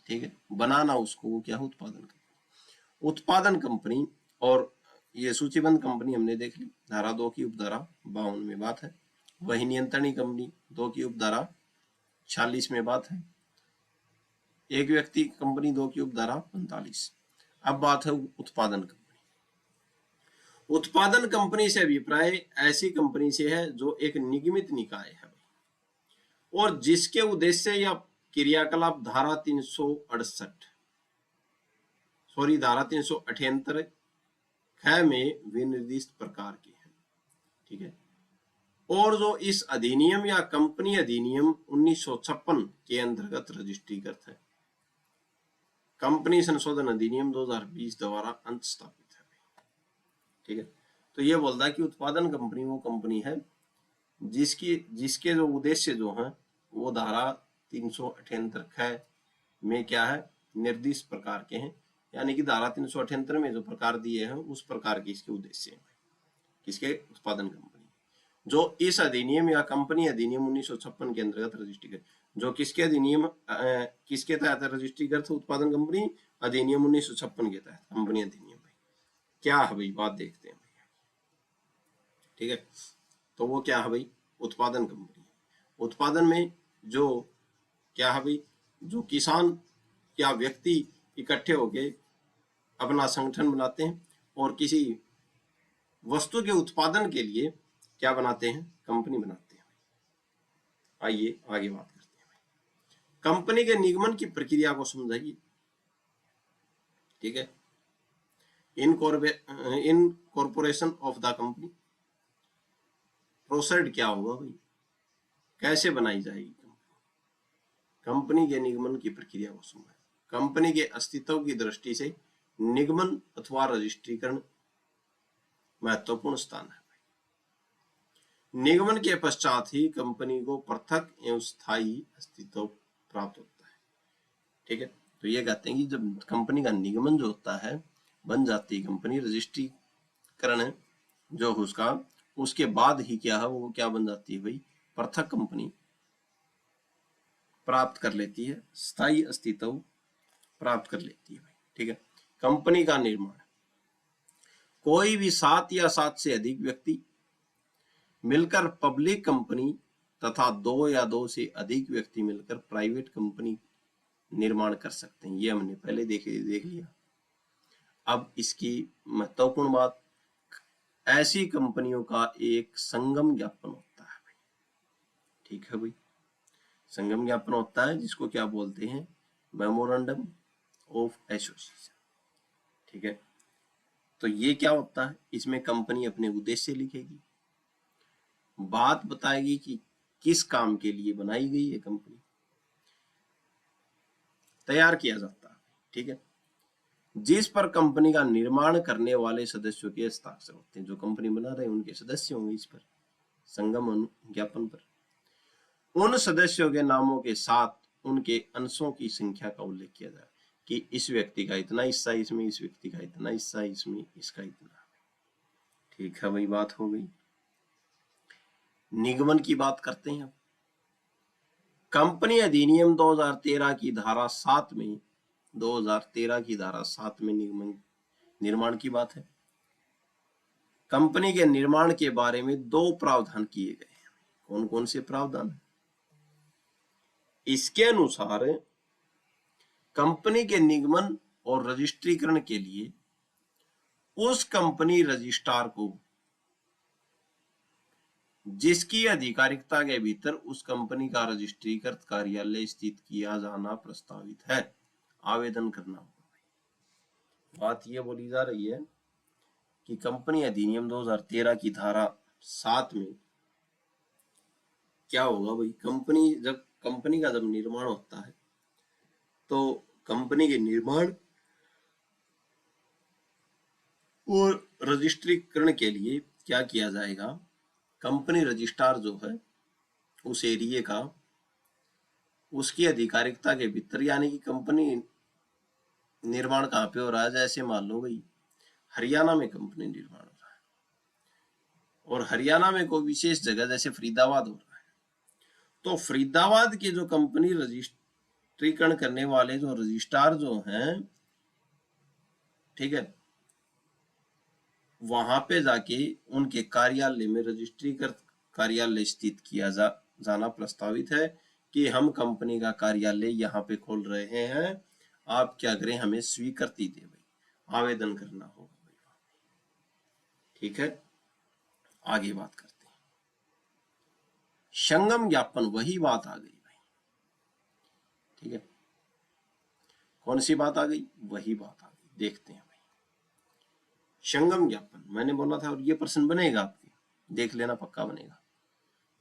ठीक है, बनाना उसको, वो क्या है, उत्पादन कंपनी। उत्पादन कंपनी, और ये सूचीबद्ध कंपनी हमने देख ली, धारा 2 की उपधारा 52 में बात है। वही नियंत्रणी कंपनी 2 की उपधारा 46 में बात है। एक व्यक्ति कंपनी 2 की उपधारा 45। अब बात है उत्पादन कंपनी। उत्पादन कंपनी से अभिप्राय ऐसी कंपनी से है जो एक निगमित निकाय है और जिसके उद्देश्य या क्रियाकलाप धारा 378 ख में विनिर्दिष्ट प्रकार के हैं। ठीक है, और जो इस अधिनियम या कंपनी अधिनियम 1956 के अंतर्गत रजिस्ट्रीकृत है। कंपनी संशोधन अधिनियम 2020 द्वारा अंत स्थापित है। ठीक है, तो ये बोलता है कि उत्पादन कंपनी वो कंपनी है जिसके जो उद्देश्य जो है वो धारा 378 ख में क्या है, निर्दिष्ट प्रकार के हैं। यानी कि धारा 378 में जो प्रकार दिए हैं उस प्रकार के इसके उद्देश्य हैं। किसके, उत्पादन कंपनी, जो इस अधिनियम या कंपनी अधिनियम 1956 के अंतर्गत रजिस्ट्रीकृत, जो किसके अधिनियम किसके तहत रजिस्ट्रीकृत, उत्पादन कंपनी अधिनियम 1956 के तहत कंपनी अधिनियम। भाई क्या है भाई, बात देखते हैं भाई। ठीक है, तो वो क्या है भाई, उत्पादन कंपनी। उत्पादन में जो क्या है भाई, जो किसान या व्यक्ति इकट्ठे होके अपना संगठन बनाते हैं और किसी वस्तु के उत्पादन के लिए क्या बनाते हैं, कंपनी बनाते हैं। आइए आगे बात करते हैं। कंपनी के निगमन की प्रक्रिया को समझाइए। ठीक है, incorporation of the company processed क्या होगा भाई, कैसे बनाई जाएगी कंपनी के निगमन की प्रक्रिया को समझाइए। कंपनी के अस्तित्व की दृष्टि से निगमन अथवा रजिस्ट्रीकरण महत्वपूर्ण स्थान है। निगमन के पश्चात ही कंपनी को पृथक एवं स्थायी अस्तित्व प्राप्त होता है। ठीक है, तो ये कहते हैं कि जब कंपनी का निगमन जो होता है, बन जाती है कंपनी, रजिस्ट्रीकरण जो उसका, उसके बाद ही क्या है, वो क्या बन जाती है भाई, पृथक कंपनी प्राप्त कर लेती है, स्थायी अस्तित्व प्राप्त कर लेती है भाई। ठीक है, कंपनी का निर्माण, कोई भी 7 या 7 से अधिक व्यक्ति मिलकर पब्लिक कंपनी तथा 2 या 2 से अधिक व्यक्ति मिलकर प्राइवेट कंपनी निर्माण कर सकते हैं। ये हमने पहले देख लिया। अब इसकी महत्वपूर्ण बात, ऐसी कंपनियों का एक संगम ज्ञापन होता है भाई। ठीक है भाई, संगम ज्ञापन होता है जिसको क्या बोलते हैं, मेमोरेंडम ऑफ एसोसिएशन। ठीक है, तो ये क्या होता है, इसमें कंपनी अपने उद्देश्य लिखेगी, बात बताएगी कि किस काम के लिए बनाई गई है कंपनी, तैयार किया जाता है। ठीक है, जिस पर कंपनी का निर्माण करने वाले सदस्यों के हस्ताक्षर होते हैं, जो कंपनी बना रहे हैं उनके सदस्य होंगे इस पर, संगम ज्ञापन पर। उन सदस्यों के नामों के साथ उनके अंशों की संख्या का उल्लेख किया जाए कि इस व्यक्ति का इतना हिस्सा इसमें, इस व्यक्ति का इतना हिस्सा इसमें, इसका इतना। ठीक है भाई, बात हो गई। निगमन की बात करते हैं। कंपनी अधिनियम 2013 की धारा 7 में 2013 की धारा 7 में निगमन निर्माण की बात है। कंपनी के निर्माण के बारे में 2 प्रावधान किए गए हैं। कौन कौन से प्रावधान? इसके अनुसार कंपनी के निगमन और रजिस्ट्रीकरण के लिए उस कंपनी रजिस्ट्रार को जिसकी आधिकारिकता के भीतर उस कंपनी का रजिस्ट्रीकृत कार्यालय स्थित किया जाना प्रस्तावित है आवेदन करना होगा। बात यह बोली जा रही है कि कंपनी अधिनियम 2013 की धारा 7 में क्या होगा भाई, कंपनी का जब निर्माण होता है तो कंपनी के निर्माण और रजिस्ट्रीकरण के लिए क्या किया जाएगा, कंपनी रजिस्ट्रार जो है उस एरिया का उसकी आधिकारिकता के भीतर, यानी कि कंपनी निर्माण कहाँ पे हो रहा है, जैसे मान लो भाई हरियाणा में कंपनी निर्माण हो रहा है और हरियाणा में कोई विशेष जगह जैसे फरीदाबाद हो रहा है, तो फरीदाबाद की जो कंपनी रजिस्ट्रीकरण करने वाले जो रजिस्ट्रार जो हैं, ठीक है, वहां पे जाके उनके कार्यालय में रजिस्ट्रीकृत कार्यालय स्थित किया जाना प्रस्तावित है कि हम कंपनी का कार्यालय यहाँ पे खोल रहे हैं, आप क्या करें, हमें स्वीकृति दे भाई, आवेदन करना होगा भाई। ठीक है, आगे बात करते हैं। संगम ज्ञापन, वही बात आ गई भाई। ठीक है, कौन सी बात आ गई, वही बात आ गई, देखते हैं भाई। संगम ज्ञापन मैंने बोला था, और ये प्रश्न बनेगा आपके, देख लेना, पक्का बनेगा।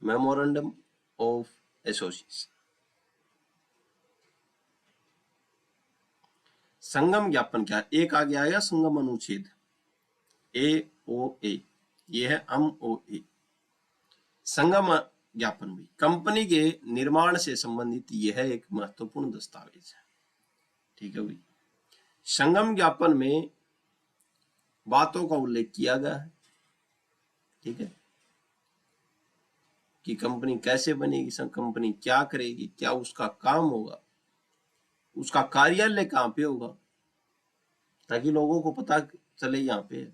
मेमोरेंडम ऑफ एसोसिएशन, संगम ज्ञापन क्या है, एक आगे आया संगम अनुच्छेद AOA, ये है MOA। संगम ज्ञापन भी कंपनी के निर्माण से संबंधित यह एक महत्वपूर्ण दस्तावेज है। ठीक है भाई, संगम ज्ञापन में बातों का उल्लेख किया गया है, ठीक है, कि कंपनी कैसे बनेगी, कंपनी क्या करेगी, क्या उसका काम होगा, उसका कार्यालय कहाँ पे होगा, ताकि लोगों को पता चले यहाँ पे।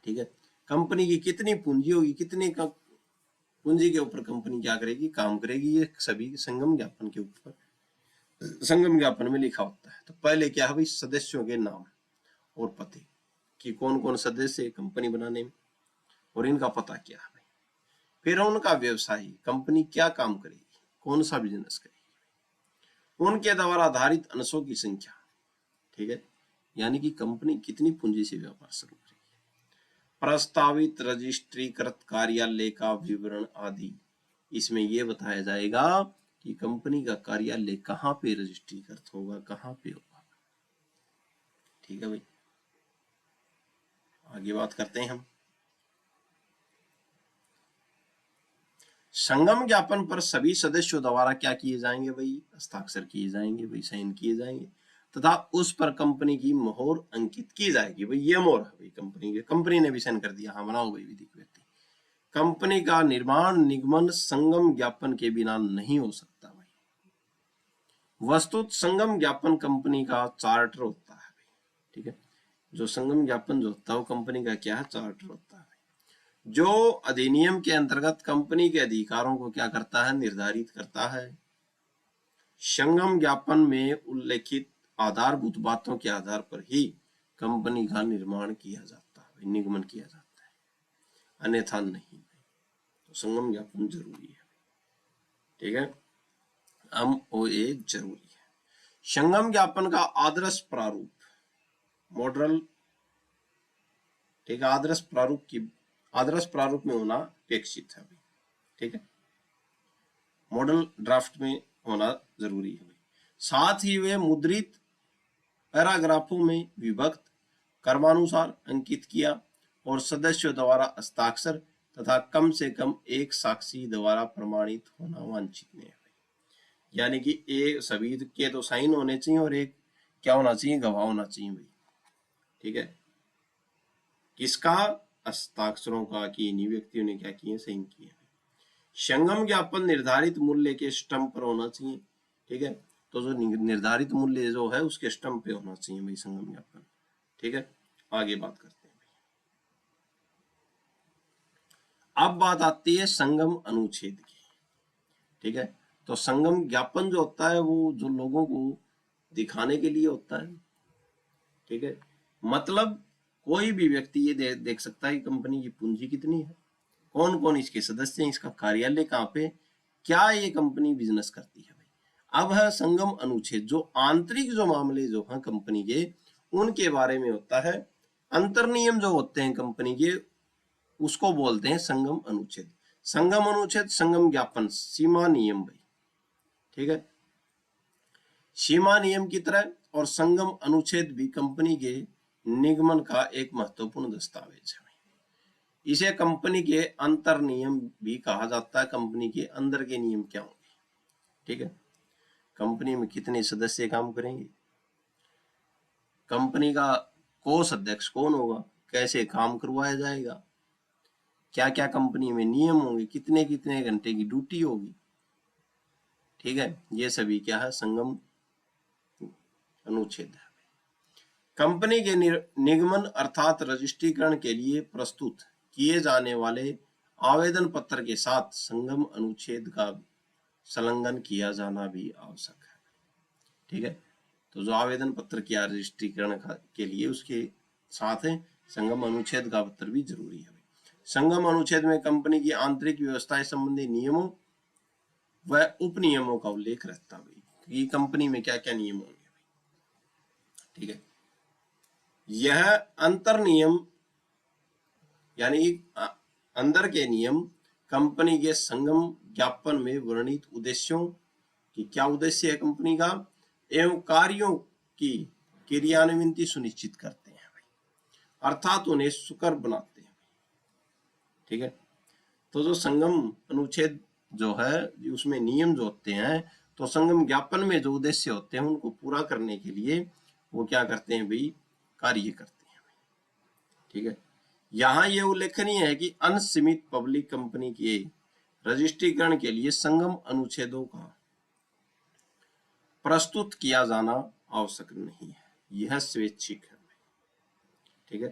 ठीक है, कंपनी की कितनी पूंजी होगी, कितने का पूंजी के ऊपर कंपनी क्या करेगी, काम करेगी, ये सभी संगम ज्ञापन के ऊपर, संगम ज्ञापन में लिखा होता है। तो पहले क्या है भाई, सदस्यों के नाम और पते, कि कौन कौन सदस्य है कंपनी बनाने में और इनका पता क्या है भाई। फिर उनका व्यवसाय, कंपनी क्या काम करेगी, कौन सा बिजनेस करेगी, उनके द्वारा आधारित अंशों की संख्या, ठीक है, यानी कि कंपनी कितनी पूंजी से व्यापार शुरू करेगी, प्रस्तावित रजिस्ट्रीकृत कार्यालय का विवरण आदि। इसमें यह बताया जाएगा कि कंपनी का कार्यालय कहाँ पे रजिस्ट्रीकृत होगा, कहाँ पे होगा। ठीक है भाई, आगे बात करते हैं हम। संगम ज्ञापन पर सभी सदस्यों द्वारा क्या किए जाएंगे भाई, हस्ताक्षर किए जाएंगे भाई, साइन किए जाएंगे, तथा उस पर कंपनी की मोहर अंकित की जाएगी भाई। ये मोहर है भाई कंपनी के, कंपनी ने भी साइन कर दिया, हाँ बनाओ भाई विधिक व्यक्ति। कंपनी का निर्माण निगमन संगम ज्ञापन के बिना नहीं हो सकता भाई। वस्तुत संगम ज्ञापन कंपनी का चार्टर होता है भाई। ठीक है, जो संगम ज्ञापन जो होता है वो कंपनी का क्या है, चार्टर होता है, जो अधिनियम के अंतर्गत कंपनी के अधिकारों को क्या करता है, निर्धारित करता है। संगम ज्ञापन में उल्लेखित आधारभूत बातों के आधार पर ही कंपनी का निर्माण किया जाता है, निगमन किया जाता है, अन्यथा नहीं। तो संगम ज्ञापन जरूरी है। ठीक है, MOA जरूरी है। संगम ज्ञापन का आदर्श प्रारूप, मॉडल, ठीक है, आदर्श प्रारूप में होना अपेक्षित है भाई। ठीक है, मॉडल ड्राफ्ट में होना जरूरी है भाई। साथ ही वे मुद्रित पैराग्राफों में विभक्त, क्रमानुसार अंकित किया और सदस्यों द्वारा हस्ताक्षर तथा कम से कम एक साक्षी द्वारा प्रमाणित होना वांछित है भाई। यानी कि एक सभी के तो साइन होने चाहिए और एक क्या होना चाहिए, गवाह होना चाहिए भाई। ठीक है, किसका, हस्ताक्षरों का, कि इन्हीं व्यक्तियों ने क्या किए, साइन किए। संगम ज्ञापन निर्धारित मूल्य के स्टंप पर होना चाहिए। ठीक है, तो जो निर्धारित मूल्य जो है उसके स्टंप पे होना चाहिए भाई संगम ज्ञापन। ठीक है, आगे बात करते हैं भाई। अब बात आती है संगम अनुच्छेद की। ठीक है, तो संगम ज्ञापन जो होता है वो जो लोगों को दिखाने के लिए होता है। ठीक है, मतलब कोई भी व्यक्ति ये देख सकता है कि कंपनी की पूंजी कितनी है, कौन कौन इसके सदस्य हैं, इसका कार्यालय कहाँ पे, क्या ये कंपनी बिजनेस करती है भाई। अब है संगम अनुच्छेद, जो आंतरिक जो मामले जो हैं कंपनी के, उनके बारे में होता है। अंतर्नियम जो होते हैं कंपनी के, उसको बोलते हैं संगम अनुच्छेद। संगम अनुच्छेद, संगम ज्ञापन, सीमा नियम भाई, ठीक है, सीमा नियम की तरह। और संगम अनुच्छेद भी कंपनी के निगमन का एक महत्वपूर्ण दस्तावेज है। इसे कंपनी के अंतर नियम भी कहा जाता है। कंपनी के अंदर के नियम क्या होंगे, ठीक है, कंपनी में कितने सदस्य काम करेंगे, कंपनी का कोष अध्यक्ष कौन होगा, कैसे काम करवाया जाएगा, क्या क्या कंपनी में नियम होंगे, कितने कितने घंटे की ड्यूटी होगी, ठीक है, ये सभी क्या है, संगम अनुच्छेद है। कंपनी के निगमन अर्थात रजिस्ट्रीकरण के लिए प्रस्तुत किए जाने वाले आवेदन पत्र के साथ संगम अनुच्छेद का संलग्न किया जाना भी आवश्यक है, ठीक है। तो जो आवेदन पत्र किया रजिस्ट्रीकरण के लिए, उसके साथ संगम अनुच्छेद का पत्र भी जरूरी है। संगम अनुच्छेद में कंपनी की आंतरिक व्यवस्था संबंधी नियमों व उप नियमों का उल्लेख रहता है कि कंपनी में क्या क्या नियम होंगे, ठीक है। यह अंतर नियम यानी अंदर के नियम कंपनी के संगम ज्ञापन में वर्णित उद्देश्यों की, क्या उद्देश्य है कंपनी का, एवं कार्यों की क्रियान्वित सुनिश्चित करते हैं भाई, अर्थात उन्हें सुकर बनाते हैं, ठीक है। तो जो संगम अनुच्छेद जो है, उसमें नियम जो होते हैं, तो संगम ज्ञापन में जो उद्देश्य होते हैं उनको पूरा करने के लिए वो क्या करते हैं भाई, कार्य करते हैं, ठीक है। यहाँ ये उल्लेखनीय है कि अनसीमित पब्लिक कंपनी के रजिस्ट्रीकरण के लिए संगम अनुच्छेदों का प्रस्तुत किया जाना आवश्यक नहीं है, यह स्वैच्छिक है, ठीक है।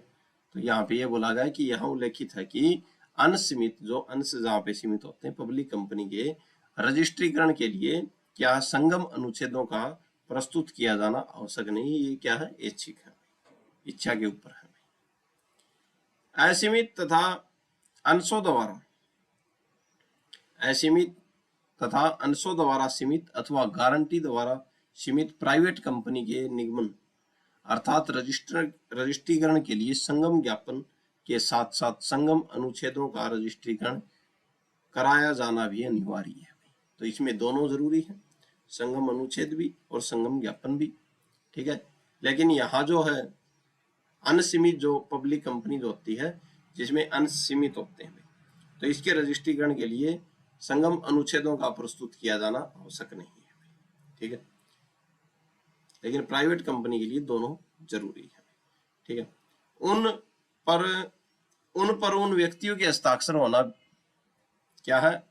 तो यहाँ पे ये बोला गया कि यहाँ उल्लेखित है कि अनसीमित, जो अंश जहाँ पे सीमित होते हैं, पब्लिक कंपनी के रजिस्ट्रीकरण के लिए क्या संगम अनुच्छेदों का प्रस्तुत किया जाना आवश्यक नहीं, ये क्या है, ऐच्छिक है, इच्छा के ऊपर है। असीमित तथा अंशों द्वारा, असीमित तथा अंशों द्वारा सीमित अथवा गारंटी द्वारा सीमित प्राइवेट कंपनी के निगमन अर्थात रजिस्ट्रीकरण के लिए संगम ज्ञापन के साथ साथ संगम अनुच्छेदों का रजिस्ट्रीकरण कराया जाना भी अनिवार्य है। तो इसमें दोनों जरूरी है, संगम अनुच्छेद भी और संगम ज्ञापन भी, ठीक है। लेकिन यहाँ जो है अनसीमित जो पब्लिक कंपनी जो होती है, जिसमें अंश सीमित होते हैं, तो इसके रजिस्ट्रीकरण के लिए संगम अनुच्छेदों का प्रस्तुत किया जाना आवश्यक नहीं है, ठीक है। लेकिन प्राइवेट कंपनी के लिए दोनों जरूरी है, ठीक है। उन पर उन व्यक्तियों के हस्ताक्षर होना क्या है,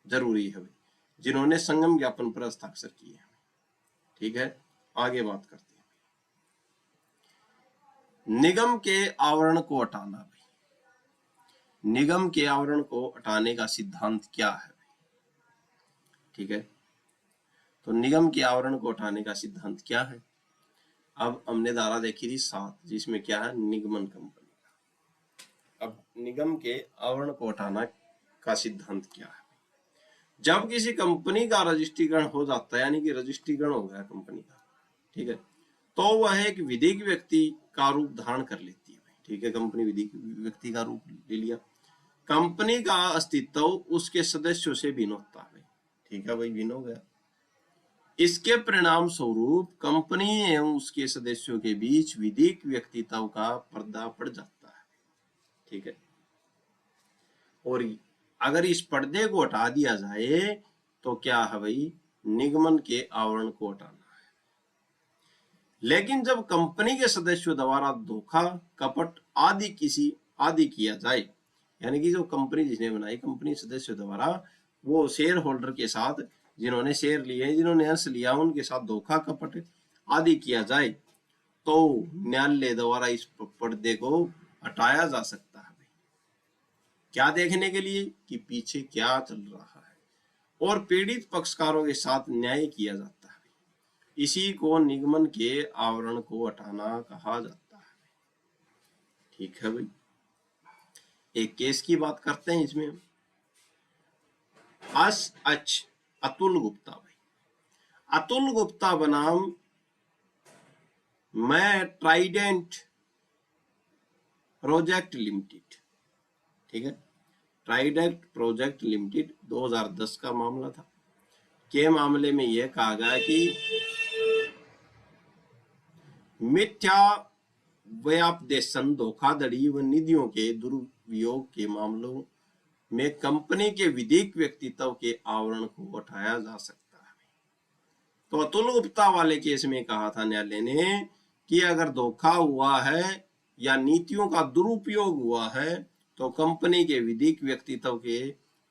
जरूरी है जिन्होंने संगम ज्ञापन पर हस्ताक्षर किए हैं, ठीक है। आगे बात करते हैं निगम के आवरण को हटाना भाई। निगम के आवरण को हटाने का सिद्धांत क्या है भाई, ठीक है। तो निगम के आवरण को हटाने का सिद्धांत क्या है, अब हमने धारा देखी थी 7, जिसमें क्या है, निगमन कंपनी का। अब निगम के आवरण को हटाना का सिद्धांत क्या है, जब किसी कंपनी का रजिस्ट्रीकरण हो जाता है, यानी कि रजिस्ट्रीकरण हो गया कंपनी का, ठीक है, तो वह एक विधिक व्यक्ति का रूप धारण कर लेती है, ठीक है। कंपनी विधिक व्यक्ति का रूप ले लिया, कंपनी का अस्तित्व उसके सदस्यों से भिन्न होता है, ठीक है भाई, भिन्न हो गया। इसके परिणाम स्वरूप कंपनी एवं उसके सदस्यों के बीच विधिक व्यक्तित्व का पर्दा पड़ जाता है, ठीक है। और अगर इस पर्दे को हटा दिया जाए तो क्या है भाई, निगमन के आवरण को हटाना है। लेकिन जब कंपनी के सदस्यों द्वारा धोखा, कपट आदि किया जाए, यानी कि जो कंपनी जिसने बनाई, कंपनी सदस्यों द्वारा वो शेयर होल्डर के साथ, जिन्होंने शेयर लिए, जिन्होंने अंश लिया, उनके साथ धोखा, कपट आदि किया जाए, तो न्यायालय द्वारा इस पर्दे को हटाया जा सकता है। क्या देखने के लिए कि पीछे क्या चल रहा है, और पीड़ित पक्षकारों के साथ न्याय किया जाता है। इसी को निगमन के आवरण को हटाना कहा जाता है, ठीक है भाई। एक केस की बात करते हैं इसमें। अतुल गुप्ता भाई, अतुल गुप्ता बनाम मैं ट्राइडेंट प्रोजेक्ट लिमिटेड। ठीक है, ट्राइडेंट प्रोजेक्ट लिमिटेड 2010 का मामला था। के मामले में यह कहा गया कि मिथ्या व्यापदेशन, धोखाधड़ी व निधियों के दुरुपयोग के मामलों में कंपनी के विधिक व्यक्तित्व के आवरण को उठाया जा सकता है। तो अतुल गुप्ता वाले केस में कहा था न्यायालय ने कि अगर धोखा हुआ है या नीतियों का दुरुपयोग हुआ है तो कंपनी के विधिक व्यक्तित्व के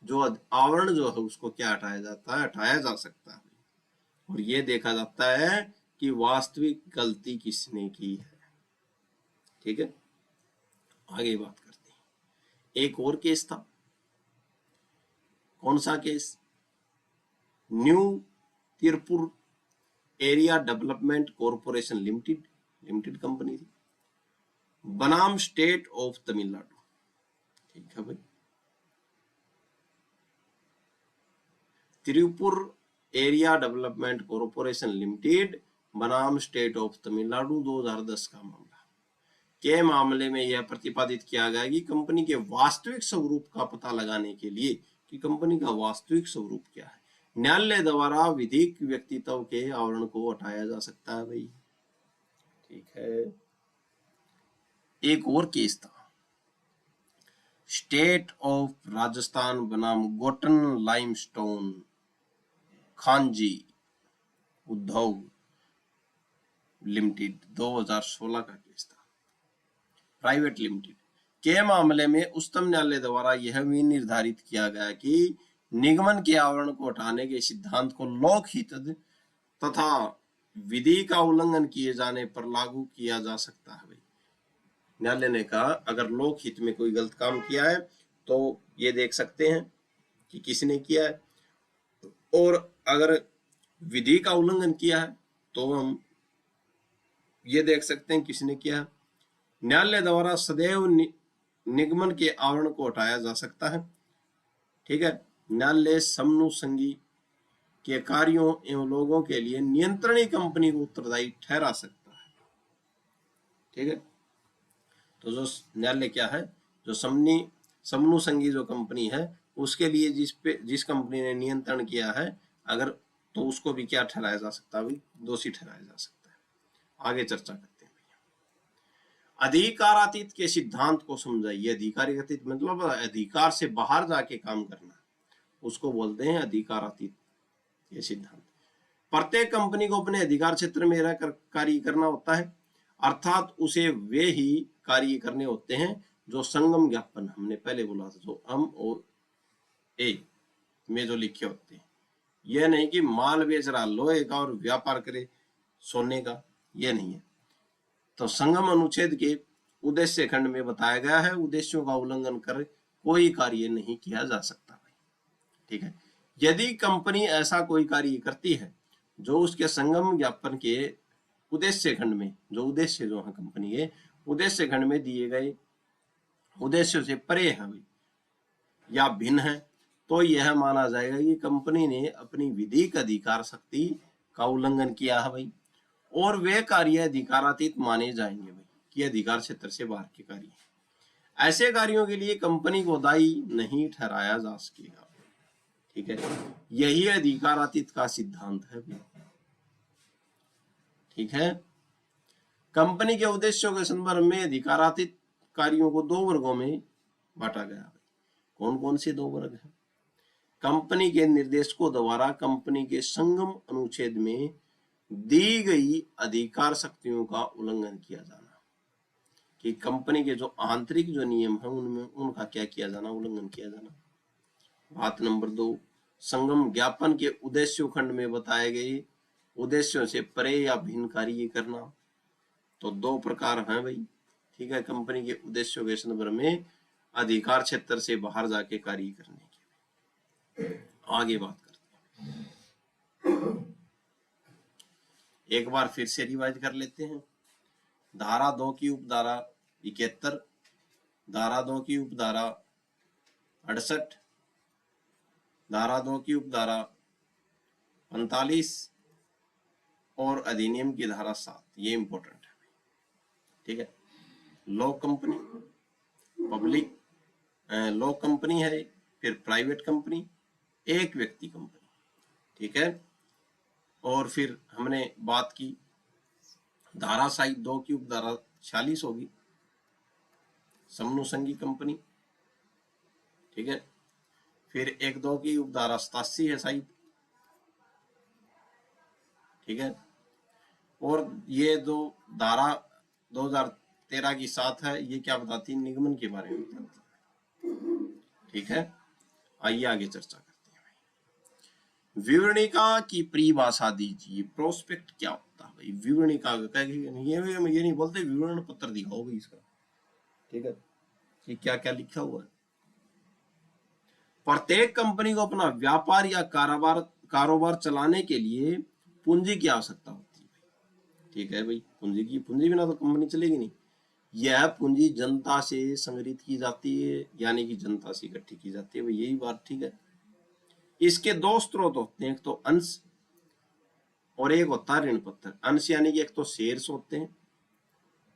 जो आवरण जो है उसको क्या हटाया जाता है, हटाया जा सकता है। और ये देखा जाता है कि वास्तविक गलती किसने की है। ठीक है, आगे बात करते हैं। एक और केस था, कौन सा case? New Tiruppur area development corporation limited company थी, बनाम स्टेट ऑफ तमिलनाडु। ठीक है भाई, Tiruppur area development corporation limited बनाम स्टेट ऑफ तमिलनाडु 2010 का मामला। के मामले में यह प्रतिपादित किया गया कि कंपनी के वास्तविक स्वरूप का पता लगाने के लिए कि कंपनी का वास्तविक स्वरूप क्या है, न्यायालय द्वारा विधिक व्यक्तित्व के आवरण को हटाया जा सकता है भाई। ठीक है, एक और केस था, स्टेट ऑफ राजस्थान बनाम गोटन लाइमस्टोन खानजी उद्योग लिमिटेड 2016 का केस था, प्राइवेट लिमिटेड। के मामले में उच्चतम न्यायालय द्वारा यह भी निर्धारित किया गया कि निगमन के आवरण को हटाने के सिद्धांत को लोकहित तथा विधि का उल्लंघन किए जाने पर लागू किया जा सकता है। न्यायालय ने कहा अगर लोकहित में कोई गलत काम किया है तो ये देख सकते हैं कि किसने किया है, और अगर विधि का उल्लंघन किया है तो हम ये देख सकते हैं किसने किया है। न्यायालय द्वारा सदैव निगमन के आवरण को हटाया जा सकता है। ठीक है, न्यायालय समनुसंगी के कार्यों एवं लोगों के लिए नियंत्रणी कंपनी को उत्तरदायी ठहरा सकता है। ठीक है, तो जो न्यायालय क्या है, जो समनुसंगी जो कंपनी है उसके लिए जिस कंपनी ने नियंत्रण किया है अगर, तो उसको भी क्या ठहराया जा सकता है, दोषी ठहराया जा सकता है। आगे चर्चा करते हैं भैया। अधिकारातीत के सिद्धांत को समझाइए। अधिकारातीत मतलब अधिकार से बाहर जाके काम करना, उसको बोलते हैं अधिकारातीत ये सिद्धांत। प्रत्येक कंपनी को अपने अधिकार क्षेत्र में रहकर कार्य करना होता है, अर्थात उसे वे ही कार्य करने होते हैं जो संगम ज्ञापन हमने पहले बोला था, जो एम और ए में जो लिखे होते हैं। यह नहीं कि माल बेच रहा लोहे का और व्यापार करे सोने का, यह नहीं है। तो संगम अनुच्छेद के उद्देश्य खंड में बताया गया है उद्देश्यों का उल्लंघन कर कोई कार्य नहीं किया जा सकता भाई। ठीक है, यदि कंपनी ऐसा कोई कार्य करती है जो उसके संगम ज्ञापन के उद्देश्य खंड में, जो उद्देश्य जो है कंपनी के उद्देश्य खंड में दिए गए उद्देश्यों से परे है या भिन्न है, तो यह माना जाएगा कि कंपनी ने अपनी विधिक अधिकार शक्ति का उल्लंघन किया है भाई, और वे कार्य अधिकारातीत माने जाएंगे भाई कि अधिकार क्षेत्र से बाहर के कार्य। ऐसे कार्यों के लिए कंपनी को दायी नहीं ठहराया जा सकेगा। ठीक है, यही अधिकारातीत का सिद्धांत है भाई। ठीक है, कंपनी के उद्देश्यों के संदर्भ में अधिकारातीत कार्यों को 2 वर्गों में बांटा गया है। कौन कौन से 2 वर्ग हैं? कंपनी के निर्देशकों द्वारा कंपनी के संगम अनुच्छेद में दी गई अधिकार शक्तियों का उल्लंघन किया जाना, कि कंपनी के जो आंतरिक जो नियम है उनमें उनका क्या किया जाना, उल्लंघन किया जाना। बात नंबर 2, संगम ज्ञापन के उद्देश्यों खंड में बताए गए उद्देश्यों से परे या भिन्न कार्य करना। तो 2 प्रकार हैं भाई। ठीक है, कंपनी के उद्देश्यों के संदर्भ में अधिकार क्षेत्र से बाहर जाके कार्य करने के। आगे बात करते हैं, एक बार फिर से रिवाइज कर लेते हैं। धारा 2 की उपधारा 71 धारा 2 की उपधारा 68, धारा 2 की उपधारा 45 और अधिनियम की धारा 7, ये इंपॉर्टेंट है। ठीक है, law company, public law company है, फिर प्राइवेट कंपनी, एक व्यक्ति कंपनी। ठीक है, और फिर हमने बात की धारा 2 की उपधारा 46 होगी, समनुसंगी कंपनी। ठीक है, फिर 1-2 की उपधारा 87 है शायद। ठीक है, और ये दो धारा 2013 की 7 है, ये क्या बताती है, निगमन के बारे में बताती है। ठीक है, आइए आगे चर्चा करते हैं भाई। विवरणिका की परिभाषा दीजिए। प्रोस्पेक्ट क्या होता है भाई? विवरणिका ये नहीं बोलते विवरण पत्र दिखाओ भाई इसका। ठीक है, कि क्या क्या लिखा हुआ है। प्रत्येक कंपनी को अपना व्यापार या कारोबार चलाने के लिए पूंजी की आवश्यकता होती है। ठीक है भाई, पूंजी बिना तो कंपनी चलेगी नहीं। यह पूंजी जनता से संग्रहित की जाती है, यानी कि जनता से इकट्ठी की जाती है भाई, यही बात ठीक है। इसके दो स्रोत होते हैं, एक तो अंश और एक होता है ऋण पत्र। अंश यानी कि एक तो शेयर्स होते हैं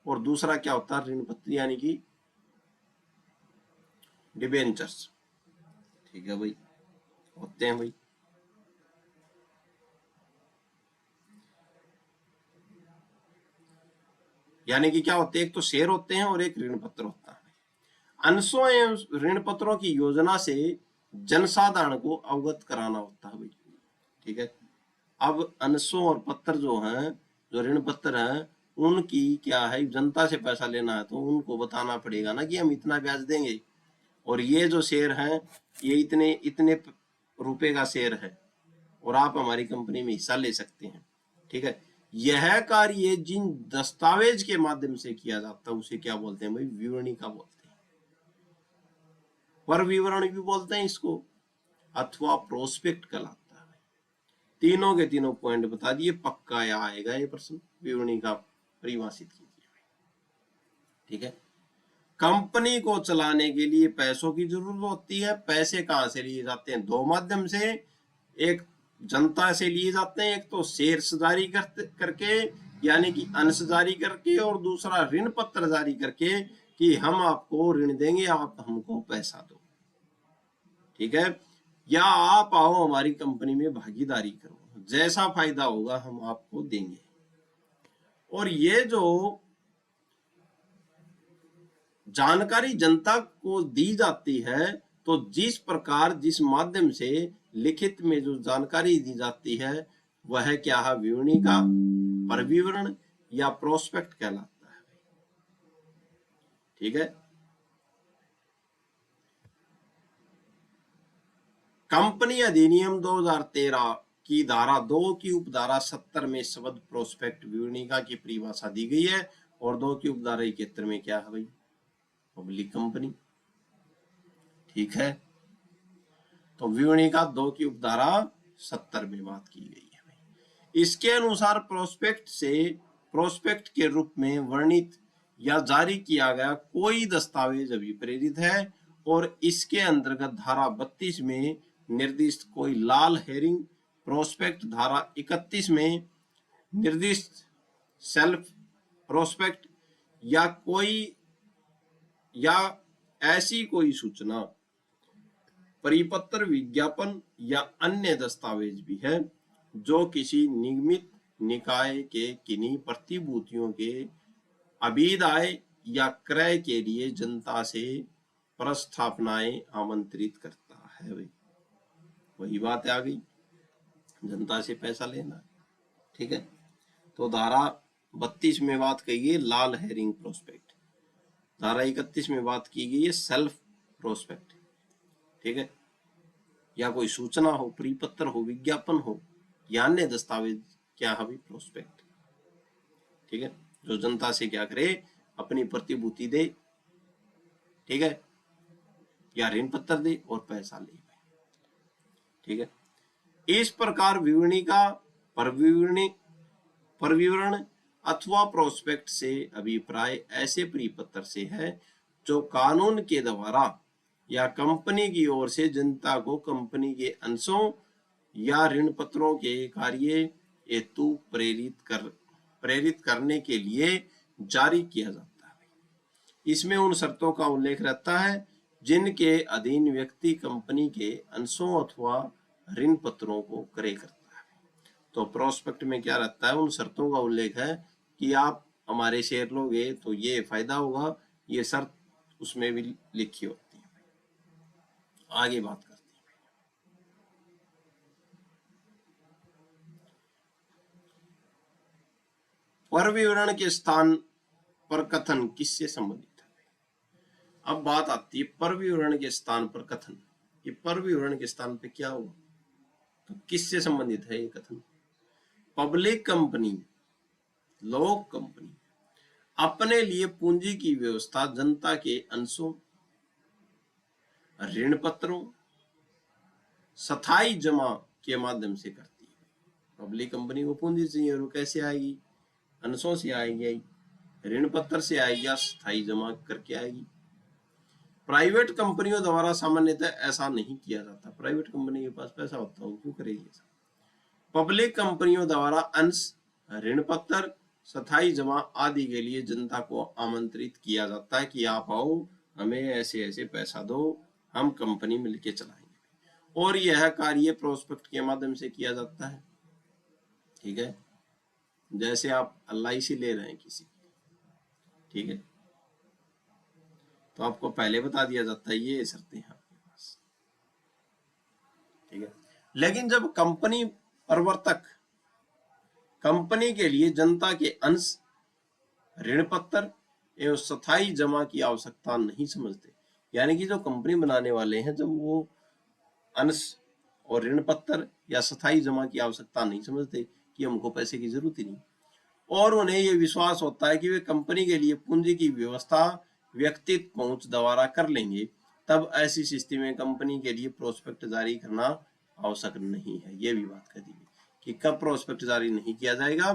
और दूसरा क्या होता है, ऋण पत्र यानी कि डिबेंचर्स। ठीक है भाई, होते हैं भाई। यानी कि क्या होते हैं, एक तो शेयर होते हैं और एक ऋण पत्र होता है। अंशों एवं ऋण पत्रों की योजना से जनसाधारण को अवगत कराना होता है भाई। ठीक है, अब अंशों और पत्र जो हैं, जो ऋण पत्र हैं, उनकी क्या है, जनता से पैसा लेना है तो उनको बताना पड़ेगा ना कि हम इतना ब्याज देंगे, और ये जो शेयर हैं ये इतने इतने रुपए का शेयर है और आप हमारी कंपनी में हिस्सा ले सकते हैं। ठीक है, यह कार्य जिन दस्तावेज के माध्यम से किया जाता है उसे क्या बोलते हैं भाई, विवरणिका बोलते हैं। पर विवरण भी बोलते हैं इसको, अथवा प्रोस्पेक्ट कहलाता है। तीनों के तीनों पॉइंट बता दिए, पक्का आएगा ये प्रश्न। विवरणिका परिभाषित कीजिए। ठीक है, कंपनी को चलाने के लिए पैसों की जरूरत होती है। पैसे कहां से लिए जाते हैं, दो माध्यम से। एक जनता से लिए जाते हैं, एक तो शेयर्स जारी करके यानी कि अंश जारी करके, और दूसरा ऋण पत्र जारी करके कि हम आपको ऋण देंगे, आप हमको पैसा दो। ठीक है, या आप आओ हमारी कंपनी में भागीदारी करो, जैसा फायदा होगा हम आपको देंगे। और ये जो जानकारी जनता को दी जाती है, तो जिस प्रकार जिस माध्यम से लिखित में जो जानकारी दी जाती है वह क्या है, विवरणिका, परविवरण या प्रोस्पेक्ट कहलाता है। ठीक है, कंपनी अधिनियम 2013 की धारा 2 की उपधारा 70 में शब्द प्रोस्पेक्ट विवरणिका की परिभाषा दी गई है, और 2 की उपधारा 71 में क्या है भाई, पब्लिक कंपनी। ठीक है, तो विवरणिका 2 की उपधारा 70 में बात की गई है भाई। इसके अनुसार प्रोस्पेक्ट के रूप में वर्णित या जारी किया गया कोई दस्तावेज अभिप्रेरित है, और इसके अंतर्गत धारा 32 में निर्दिष्ट कोई लाल हेरिंग प्रोस्पेक्ट, धारा 31 में निर्दिष्ट सेल्फ प्रोस्पेक्ट या ऐसी कोई सूचना, परिपत्र, विज्ञापन या अन्य दस्तावेज भी है जो किसी निगमित निकाय के किन्हीं प्रतिभूतियों के अभिदाय या क्रय के लिए जनता से प्रस्थापनाएं आमंत्रित करता है भाई। वही बात आ गई, जनता से पैसा लेना। ठीक है, तो धारा 32 में बात कही है लाल हेरिंग प्रोस्पेक्ट, धारा 31 में बात की गई है सेल्फ प्रोस्पेक्ट। ठीक है, या कोई सूचना हो, परिपत्र हो, विज्ञापन हो या अन्य दस्तावेज क्या है भाई, प्रोस्पेक्ट। ठीक है, जो जनता से क्या करे, अपनी प्रतिभूति दे। ठीक है, या ऋण पत्र दे और पैसा ले। ठीक है, इस प्रकार विवरणिका, परविवरण अथवा प्रोस्पेक्ट से अभिप्राय ऐसे परिपत्र से है जो कानून के द्वारा या कंपनी की ओर से जनता को कंपनी के अंशों या ऋण पत्रों के कार्य हेतु प्रेरित करने के लिए जारी किया जाता है। इसमें उन शर्तों का उल्लेख रहता है जिनके अधीन व्यक्ति कंपनी के अंशों अथवा ऋण पत्रों को क्रय करता है। तो प्रोस्पेक्ट में क्या रहता है, उन शर्तों का उल्लेख है कि आप हमारे शेयर लोगे तो ये फायदा होगा, ये शर्त उसमें भी लिखी होती है। आगे बात करते हैं। पर विवरण के स्थान पर कथन किससे संबंधित है? अब बात आती है पर विवरण के स्थान पर कथन। ये पर विवरण के स्थान पे क्या हुआ, तो किससे संबंधित है ये कथन? पब्लिक कंपनी, लोक कंपनी अपने लिए पूंजी की व्यवस्था जनता के अंशों, ऋण पत्रों, स्थायी जमा के माध्यम से करती है। पब्लिक कंपनी को पूंजी चाहिए और वो कैसे आएगी? अंशों से आएगी, ऋण पत्र से आएगी या स्थायी जमा करके आएगी। प्राइवेट कंपनियों द्वारा सामान्यतः ऐसा नहीं किया जाता। प्राइवेट कंपनी के पास पैसा होता है, क्यों करेगी ऐसा? पब्लिक कंपनियों द्वारा अंश, ऋण पत्र, स्थायी जमा आदि के लिए जनता को आमंत्रित किया जाता है कि आप आओ, हमें ऐसे ऐसे पैसा दो, हम कंपनी मिलके चलाएंगे। और यह कार्य प्रोस्पेक्ट के माध्यम से किया जाता है। ठीक है, जैसे आप LIC ले रहे हैं किसी, ठीक है, तो आपको पहले बता दिया जाता है ये शर्तें हैं आपके पास। ठीक है, लेकिन जब कंपनी प्रवर्तक कंपनी के लिए जनता के अंश, ऋण पत्र एवं स्थायी जमा की आवश्यकता नहीं समझते, यानी कि जो कंपनी बनाने वाले हैं जब वो अंश और ऋण पत्र या स्थायी जमा की आवश्यकता नहीं समझते कि हमको पैसे की जरूरत ही नहीं, और उन्हें यह विश्वास होता है कि वे कंपनी के लिए पूंजी की व्यवस्था व्यक्तिगत पहुंच द्वारा कर लेंगे, तब ऐसी स्थिति में कंपनी के लिए प्रोस्पेक्ट जारी करना आवश्यक नहीं है। ये भी बात कर दी कि कब प्रोस्पेक्ट जारी नहीं किया जाएगा,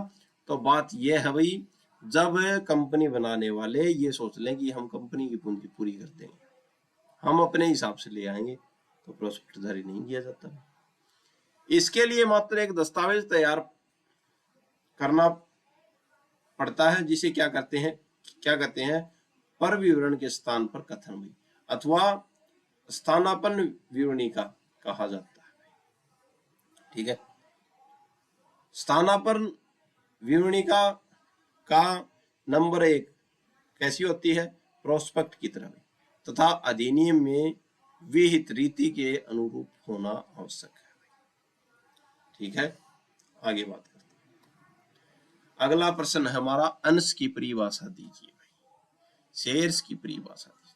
तो बात यह है भाई जब कंपनी बनाने वाले ये सोच लें कि हम कंपनी की पूंजी पूरी कर देंगे, हम अपने हिसाब से ले आएंगे, तो प्रोस्पेक्ट जारी नहीं किया जाता। इसके लिए मात्र एक दस्तावेज तैयार करना पड़ता है, जिसे क्या कहते हैं पर विवरण के स्थान पर कथन भाई अथवा स्थानापन्न विवरणिका कहा जाता है। ठीक है, स्थानापन्न विवरणिका का नंबर 1 कैसी होती है? प्रोस्पेक्ट की तरह तथा अधिनियम में विहित रीति के अनुरूप होना आवश्यक है। ठीक है, आगे बात करते हैं। अगला प्रश्न है हमारा, अंश की परिभाषा दीजिए भाई, शेयर्स की परिभाषा दीजिए।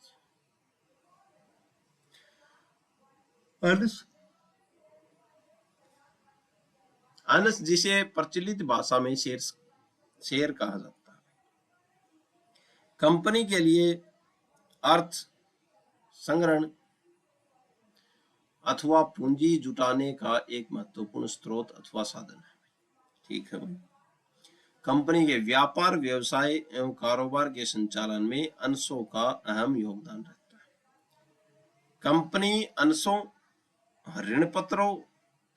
अंश जिसे प्रचलित भाषा में शेयर कहा जाता है, कंपनी के लिए अर्थ संग्रहण अथवा पूंजी जुटाने का एक महत्वपूर्ण स्रोत अथवा साधन है। ठीक है भाई, कंपनी के व्यापार, व्यवसाय एवं कारोबार के संचालन में अंशों का अहम योगदान रहता है। कंपनी अंशों, ऋण पत्रों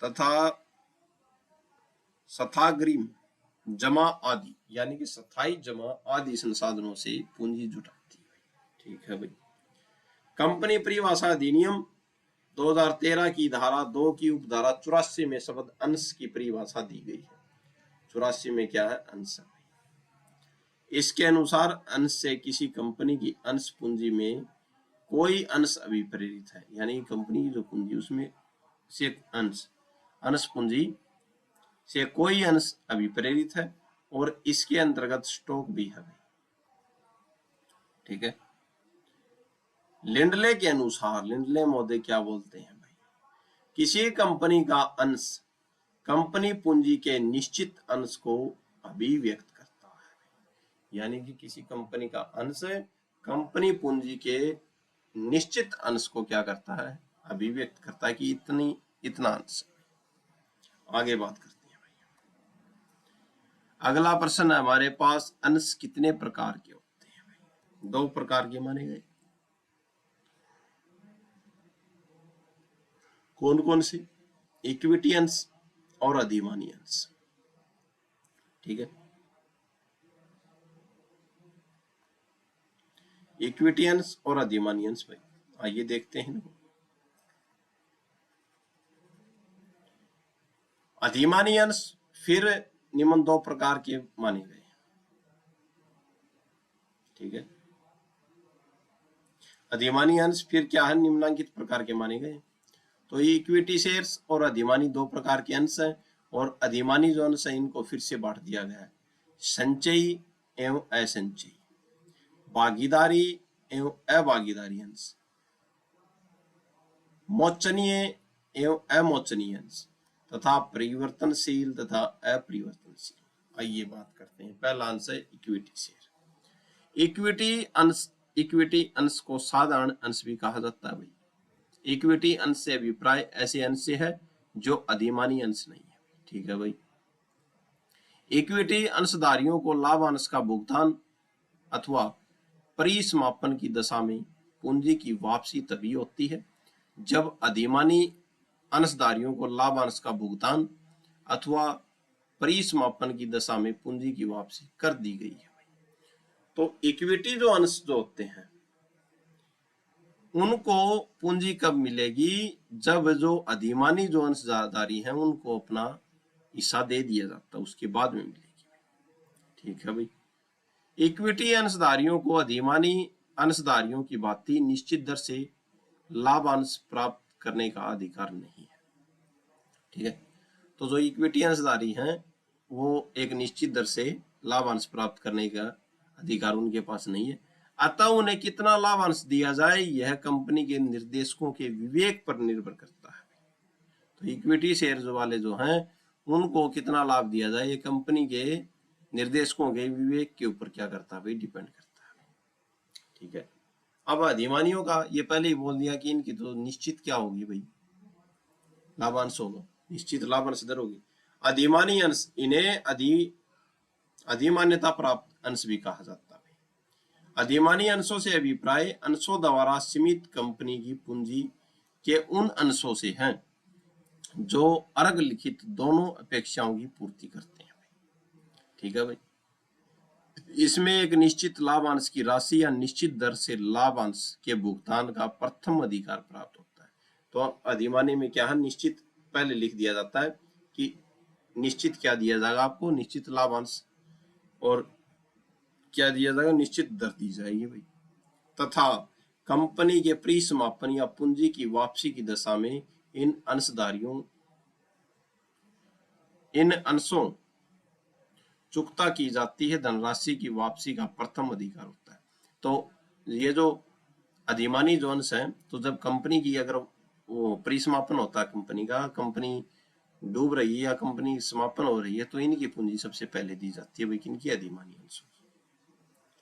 तथा स्थाग्रिम जमा आदि यानी कि स्थायी जमा आदि संसाधनों से पूंजी जुटाती है। ठीक है भाई, कंपनी परिभाषा अधिनियम 2013 की धारा 2 की उपधारा 84 में शब्द अंश की परिभाषा दी गई है। 84 में क्या है? अंश। इसके अनुसार अंश से किसी कंपनी की अंश पूंजी में कोई अंश अभिप्रेरित है, यानी कंपनी की जो पूंजी उसमें से अंश पूंजी से कोई अंश अभिप्रेरित है और इसके अंतर्गत स्टॉक भी है। ठीक है, लिंडले के अनुसार, लिंडले महोदय क्या बोलते हैं भाई, किसी कंपनी का अंश कंपनी पूंजी के निश्चित अंश को अभिव्यक्त करता है, यानी कि किसी कंपनी का अंश कंपनी पूंजी के निश्चित अंश को क्या करता है? अभिव्यक्त करता है कि इतना अंश। आगे बात करते हैं भाई। अगला प्रश्न है हमारे पास, अंश कितने प्रकार के होते हैं भाई? 2 प्रकार के माने गए। कौन कौन से? इक्विटी अंश और अधिमानी अंश। ठीक है, इक्विटी अंश और अधिमानी अंश भाई, आइए देखते हैं। अधिमानी अंश फिर निम्न दो प्रकार के माने गए। ठीक है, अधिमानी अंश फिर क्या है, निम्नलिखित प्रकार के माने गए। तो ये इक्विटी शेयर्स और अधिमानी दो प्रकार के अंश हैं, और अधिमानी जो अंश है इनको फिर से बांट दिया गया है, संचयी एवं असंचयी, भागीदारी एवं अभागीदारी अंश, मोचनीय एवं अमोचनीय अंश, तथा परिवर्तनशील तथा अपरिवर्तनशील। आइए बात करते हैं। पहला अंश है इक्विटी शेयर। इक्विटी अंश को साधारण अंश भी कहा जाता है भाई। इक्विटी अंश से अभिप्राय ऐसे अंश से है जो अधिमानी अंश नहीं है। ठीक है भाई, इक्विटी अंशधारियों को लाभांश का भुगतान अथवा परिसमापन की दशा में पूंजी की वापसी तभी होती है जब अधिमानी अंशधारियों को लाभांश का भुगतान अथवा परिसमापन की दशा में पूंजी की वापसी कर दी गई है। तो इक्विटी जो अंश जो होते हैं उनको पूंजी कब मिलेगी, जब जो अधिमानी जो अंशधारी हैं उनको अपना हिस्सा दे दिया जाता है, उसके बाद में मिलेगी। ठीक है भाई, इक्विटी अंशधारियों को अधिमानी अंशधारियों की भांति निश्चित दर से लाभांश प्राप्त करने का अधिकार नहीं है। ठीक है, तो जो इक्विटी अंशधारी हैं वो एक निश्चित दर से लाभांश प्राप्त करने का अधिकार उनके पास नहीं है। अतः उन्हें कितना लाभांश दिया जाए यह कंपनी के निर्देशकों के विवेक पर निर्भर करता है। तो इक्विटी शेयर वाले जो हैं उनको कितना लाभ दिया जाए ये कंपनी के निर्देशकों के विवेक के ऊपर क्या करता है भाई, डिपेंड करता है। ठीक है, अब अधिमानियों का ये पहले ही बोल दिया कि इनकी तो निश्चित क्या होगी भाई, लाभांश होगा, निश्चित लाभांश दर होगी। अधिमानी अंश, इन्हें अधिमान्यता प्राप्त अंश भी कहा जाता है। अधिमानी अंशों से अभिप्राय अंशों द्वारा सीमित कंपनी की पूंजी के उन अंशों से हैं जो अर्घ लिखित दोनों अपेक्षाओं की पूर्ति करते हैं। ठीक है भाई, इसमें एक निश्चित लाभांश की राशि या निश्चित दर से लाभांश के भुगतान का प्रथम अधिकार प्राप्त होता है। तो अधिमानी में क्या है, निश्चित पहले लिख दिया जाता है कि निश्चित क्या दिया जाएगा आपको, निश्चित लाभांश, और क्या दिया जाएगा, निश्चित दर दी जाएगी भाई, तथा कंपनी के परिसमापन या पूंजी की वापसी की दशा में इन अंशों चुकता की जाती है धनराशि की वापसी का प्रथम अधिकार होता है। तो ये जो अधिमानी जो अंश है, तो जब कंपनी की अगर वो परिसमापन होता है कंपनी का, कंपनी डूब रही है या कंपनी समापन हो रही है, तो इनकी पूंजी सबसे पहले दी जाती है भाई, इनकी अधिमानी अंशों।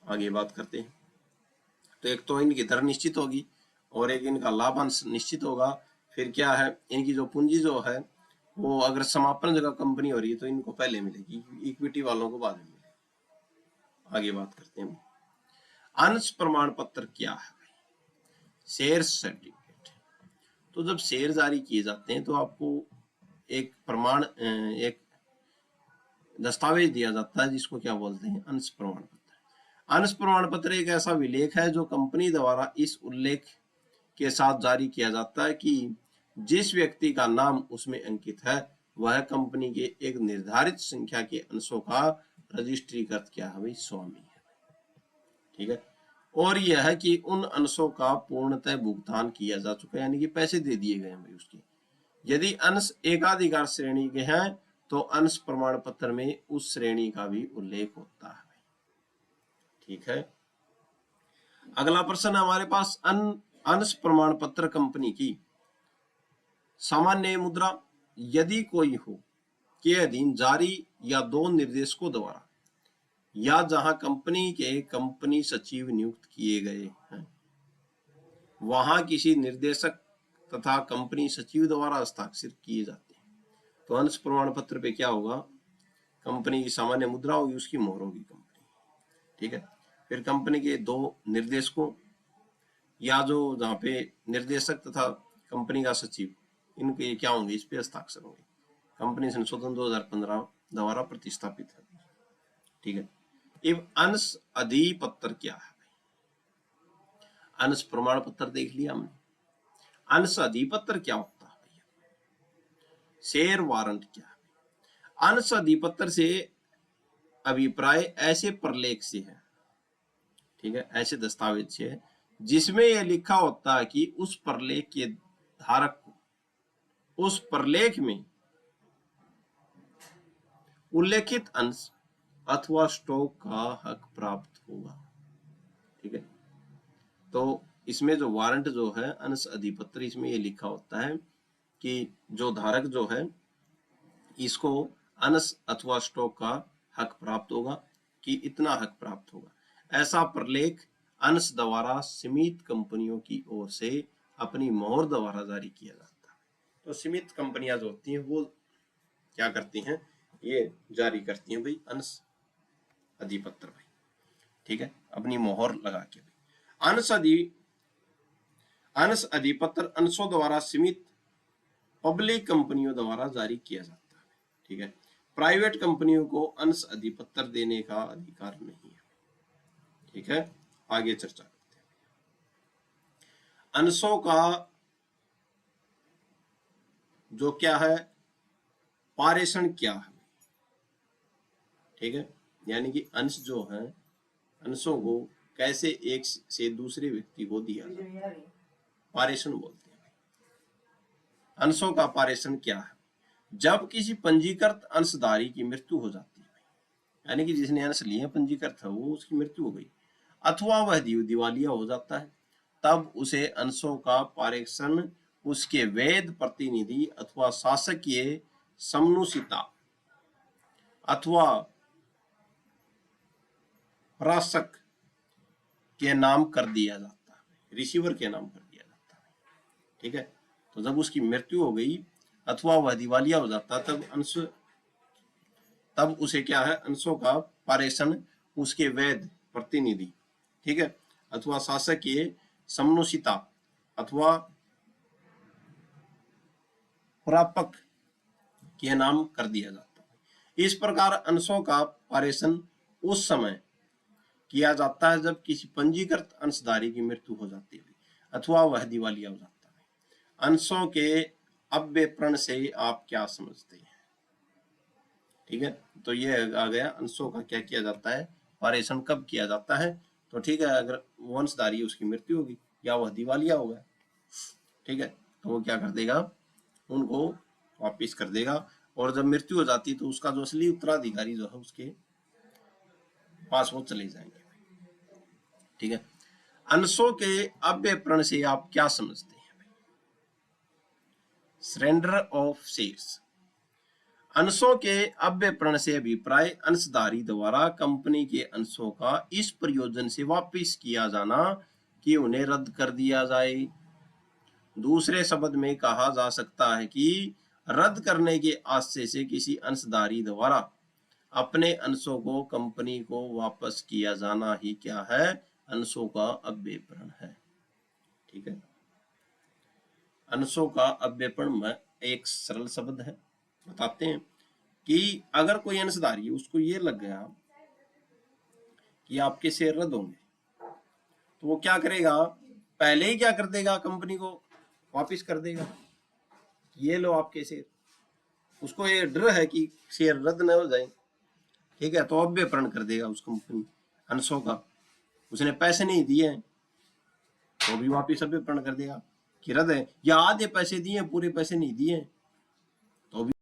आगे बात करते हैं। तो एक तो इनकी दर निश्चित होगी और एक इनका लाभांश निश्चित होगा। फिर क्या है, इनकी जो पूंजी जो है वो अगर समापन जगह कंपनी हो रही है तो इनको पहले मिलेगी, इक्विटी वालों को बाद में मिलेगी। आगे बात करते हैं, अंश प्रमाण पत्र क्या है, शेयर सर्टिफिकेट। तो जब शेयर जारी किए जाते हैं तो आपको एक प्रमाण, एक दस्तावेज दिया जाता है जिसको क्या बोलते हैं, अंश प्रमाण पत्र। अंश प्रमाण पत्र एक ऐसा विलेख है जो कंपनी द्वारा इस उल्लेख के साथ जारी किया जाता है कि जिस व्यक्ति का नाम उसमें अंकित है वह कंपनी के एक निर्धारित संख्या के अंशों का रजिस्ट्रीकृत क्या है भाई, स्वामी है। ठीक है, और यह है कि उन अंशों का पूर्णतः भुगतान किया जा चुका है, यानी कि पैसे दे दिए गए हैं भाई उसके। यदि अंश एकाधिकार श्रेणी के हैं तो अंश प्रमाण पत्र में उस श्रेणी का भी उल्लेख होता है। ठीक है, अगला प्रश्न हमारे पास, अंश प्रमाण पत्र कंपनी की सामान्य मुद्रा यदि कोई हो के अधीन जारी या दो निर्देशकों द्वारा या जहां कंपनी के कंपनी सचिव नियुक्त किए गए हैं वहां किसी निर्देशक तथा कंपनी सचिव द्वारा हस्ताक्षर किए जाते हैं। तो अंश प्रमाण पत्र पे क्या होगा, कंपनी की सामान्य मुद्रा होगी, उसकी मोहर होगी कंपनी। ठीक है, फिर कंपनी के दो निर्देशकों या जो जहाँ पे निर्देशक तथा कंपनी का सचिव इनके क्या होंगे, इस पे हस्ताक्षर होंगे। कंपनी संशोधन 2015 द्वारा प्रतिस्थापित है। ठीक है। अब अंश अधिपत्र क्या है? अंश प्रमाण पत्र देख लिया हमने। अंश अधिपत्र क्या होता है भैया? शेयर वारंट क्या है? अंश अधिपत्र से अभिप्राय ऐसे प्रलेख से है, ठीक है, ऐसे दस्तावेज से है जिसमें यह लिखा होता है कि उस प्रलेख के धारक को उस प्रलेख में उल्लेखित अंश अथवा स्टॉक का हक प्राप्त होगा। ठीक है। तो इसमें जो वारंट जो है अंश अधिपत्र, इसमें ये लिखा होता है कि जो धारक जो है इसको अंश अथवा स्टॉक का हक प्राप्त होगा, कि इतना हक प्राप्त होगा। ऐसा प्रलेख अंश द्वारा सीमित कंपनियों की ओर से अपनी मोहर द्वारा जारी किया जाता है। तो सीमित कंपनियां जो होती हैं वो क्या करती हैं, ये जारी करती हैं भाई अंश अधिपत्र भाई। ठीक है, अपनी मोहर लगा के भाई। अंश अधिपत्र अंशों द्वारा सीमित पब्लिक कंपनियों द्वारा जारी किया जाता है। ठीक है। प्राइवेट कंपनियों को अंश अधिपत्र देने का अधिकार नहीं है। ठीक है, आगे चर्चा करते हैं। अंशों का जो क्या है, पारेषण क्या है? ठीक है, यानी कि अंश जो है, अंशों को कैसे एक से दूसरे व्यक्ति को दिया जाता है, पारेषण बोलते हैं। अंशों का पारेषण क्या है? जब किसी पंजीकृत अंशधारी की मृत्यु हो जाती है, यानी कि जिसने अंश लिए पंजीकृत है वो, उसकी मृत्यु हो गई अथवा वह दिवालिया हो जाता है, तब उसे अंशों का पारेषण उसके वैध प्रतिनिधि अथवा शासकीय समनुसिता अथवा प्राशक के नाम कर दिया जाता है, रिसीवर के नाम कर दिया जाता है। ठीक है। तो जब उसकी मृत्यु हो गई अथवा वह दिवालिया हो जाता है, तब उसे क्या है, अंशों का पारेषण उसके वैध प्रतिनिधि, ठीक है, अथवा शासकीय समनुसिता अथवा प्रापक के नाम कर दिया जाता है। इस प्रकार अंशों का पारेषण उस समय किया जाता है जब किसी पंजीकृत अंशधारी की मृत्यु हो जाती है अथवा वह दिवालिया हो जाता है। अंशों के अव्यपरण से आप क्या समझते हैं? ठीक है, तो ये आ गया अंशों का क्या किया जाता है, पारेषण कब किया जाता है। तो ठीक है, अगर वो अंशधारी उसकी मृत्यु होगी या वह दिवालिया हो गया, ठीक है, तो वो क्या कर देगा, उनको वापिस कर देगा। और जब मृत्यु हो जाती तो उसका जो असली उत्तराधिकारी जो है उसके पास वो चले जाएंगे। ठीक है। अंशों के अव्यपरण से आप क्या समझते हैं? Surrender of shares. अंशों के अव्यपरण से अभिप्राय अंशधारी द्वारा कंपनी के अंशों का इस प्रयोजन से वापिस किया जाना कि उन्हें रद्द कर दिया जाए। दूसरे शब्द में कहा जा सकता है कि रद्द करने के आशय से किसी अंशधारी द्वारा अपने अंशों को कंपनी को वापस किया जाना ही क्या है, अंशों का अव्यपरण है। ठीक है। अंशों का अव्यपरण में एक सरल शब्द है, बताते हैं कि अगर कोई अंशधारी उसको ये लग गया कि आपके शेयर रद्द होंगे, तो वो क्या करेगा, पहले ही क्या कर देगा, कंपनी को वापस कर देगा, ये लो आपके शेयर। उसको ये डर है कि शेयर रद्द न हो जाए। ठीक है, तो अव्यपरण कर देगा उस कंपनी अंशों का। उसने पैसे नहीं दिए तो भी वापिस अव्यपरण कर देगा कि रद्द है, या आधे पैसे दिए पूरे पैसे नहीं दिए तो भी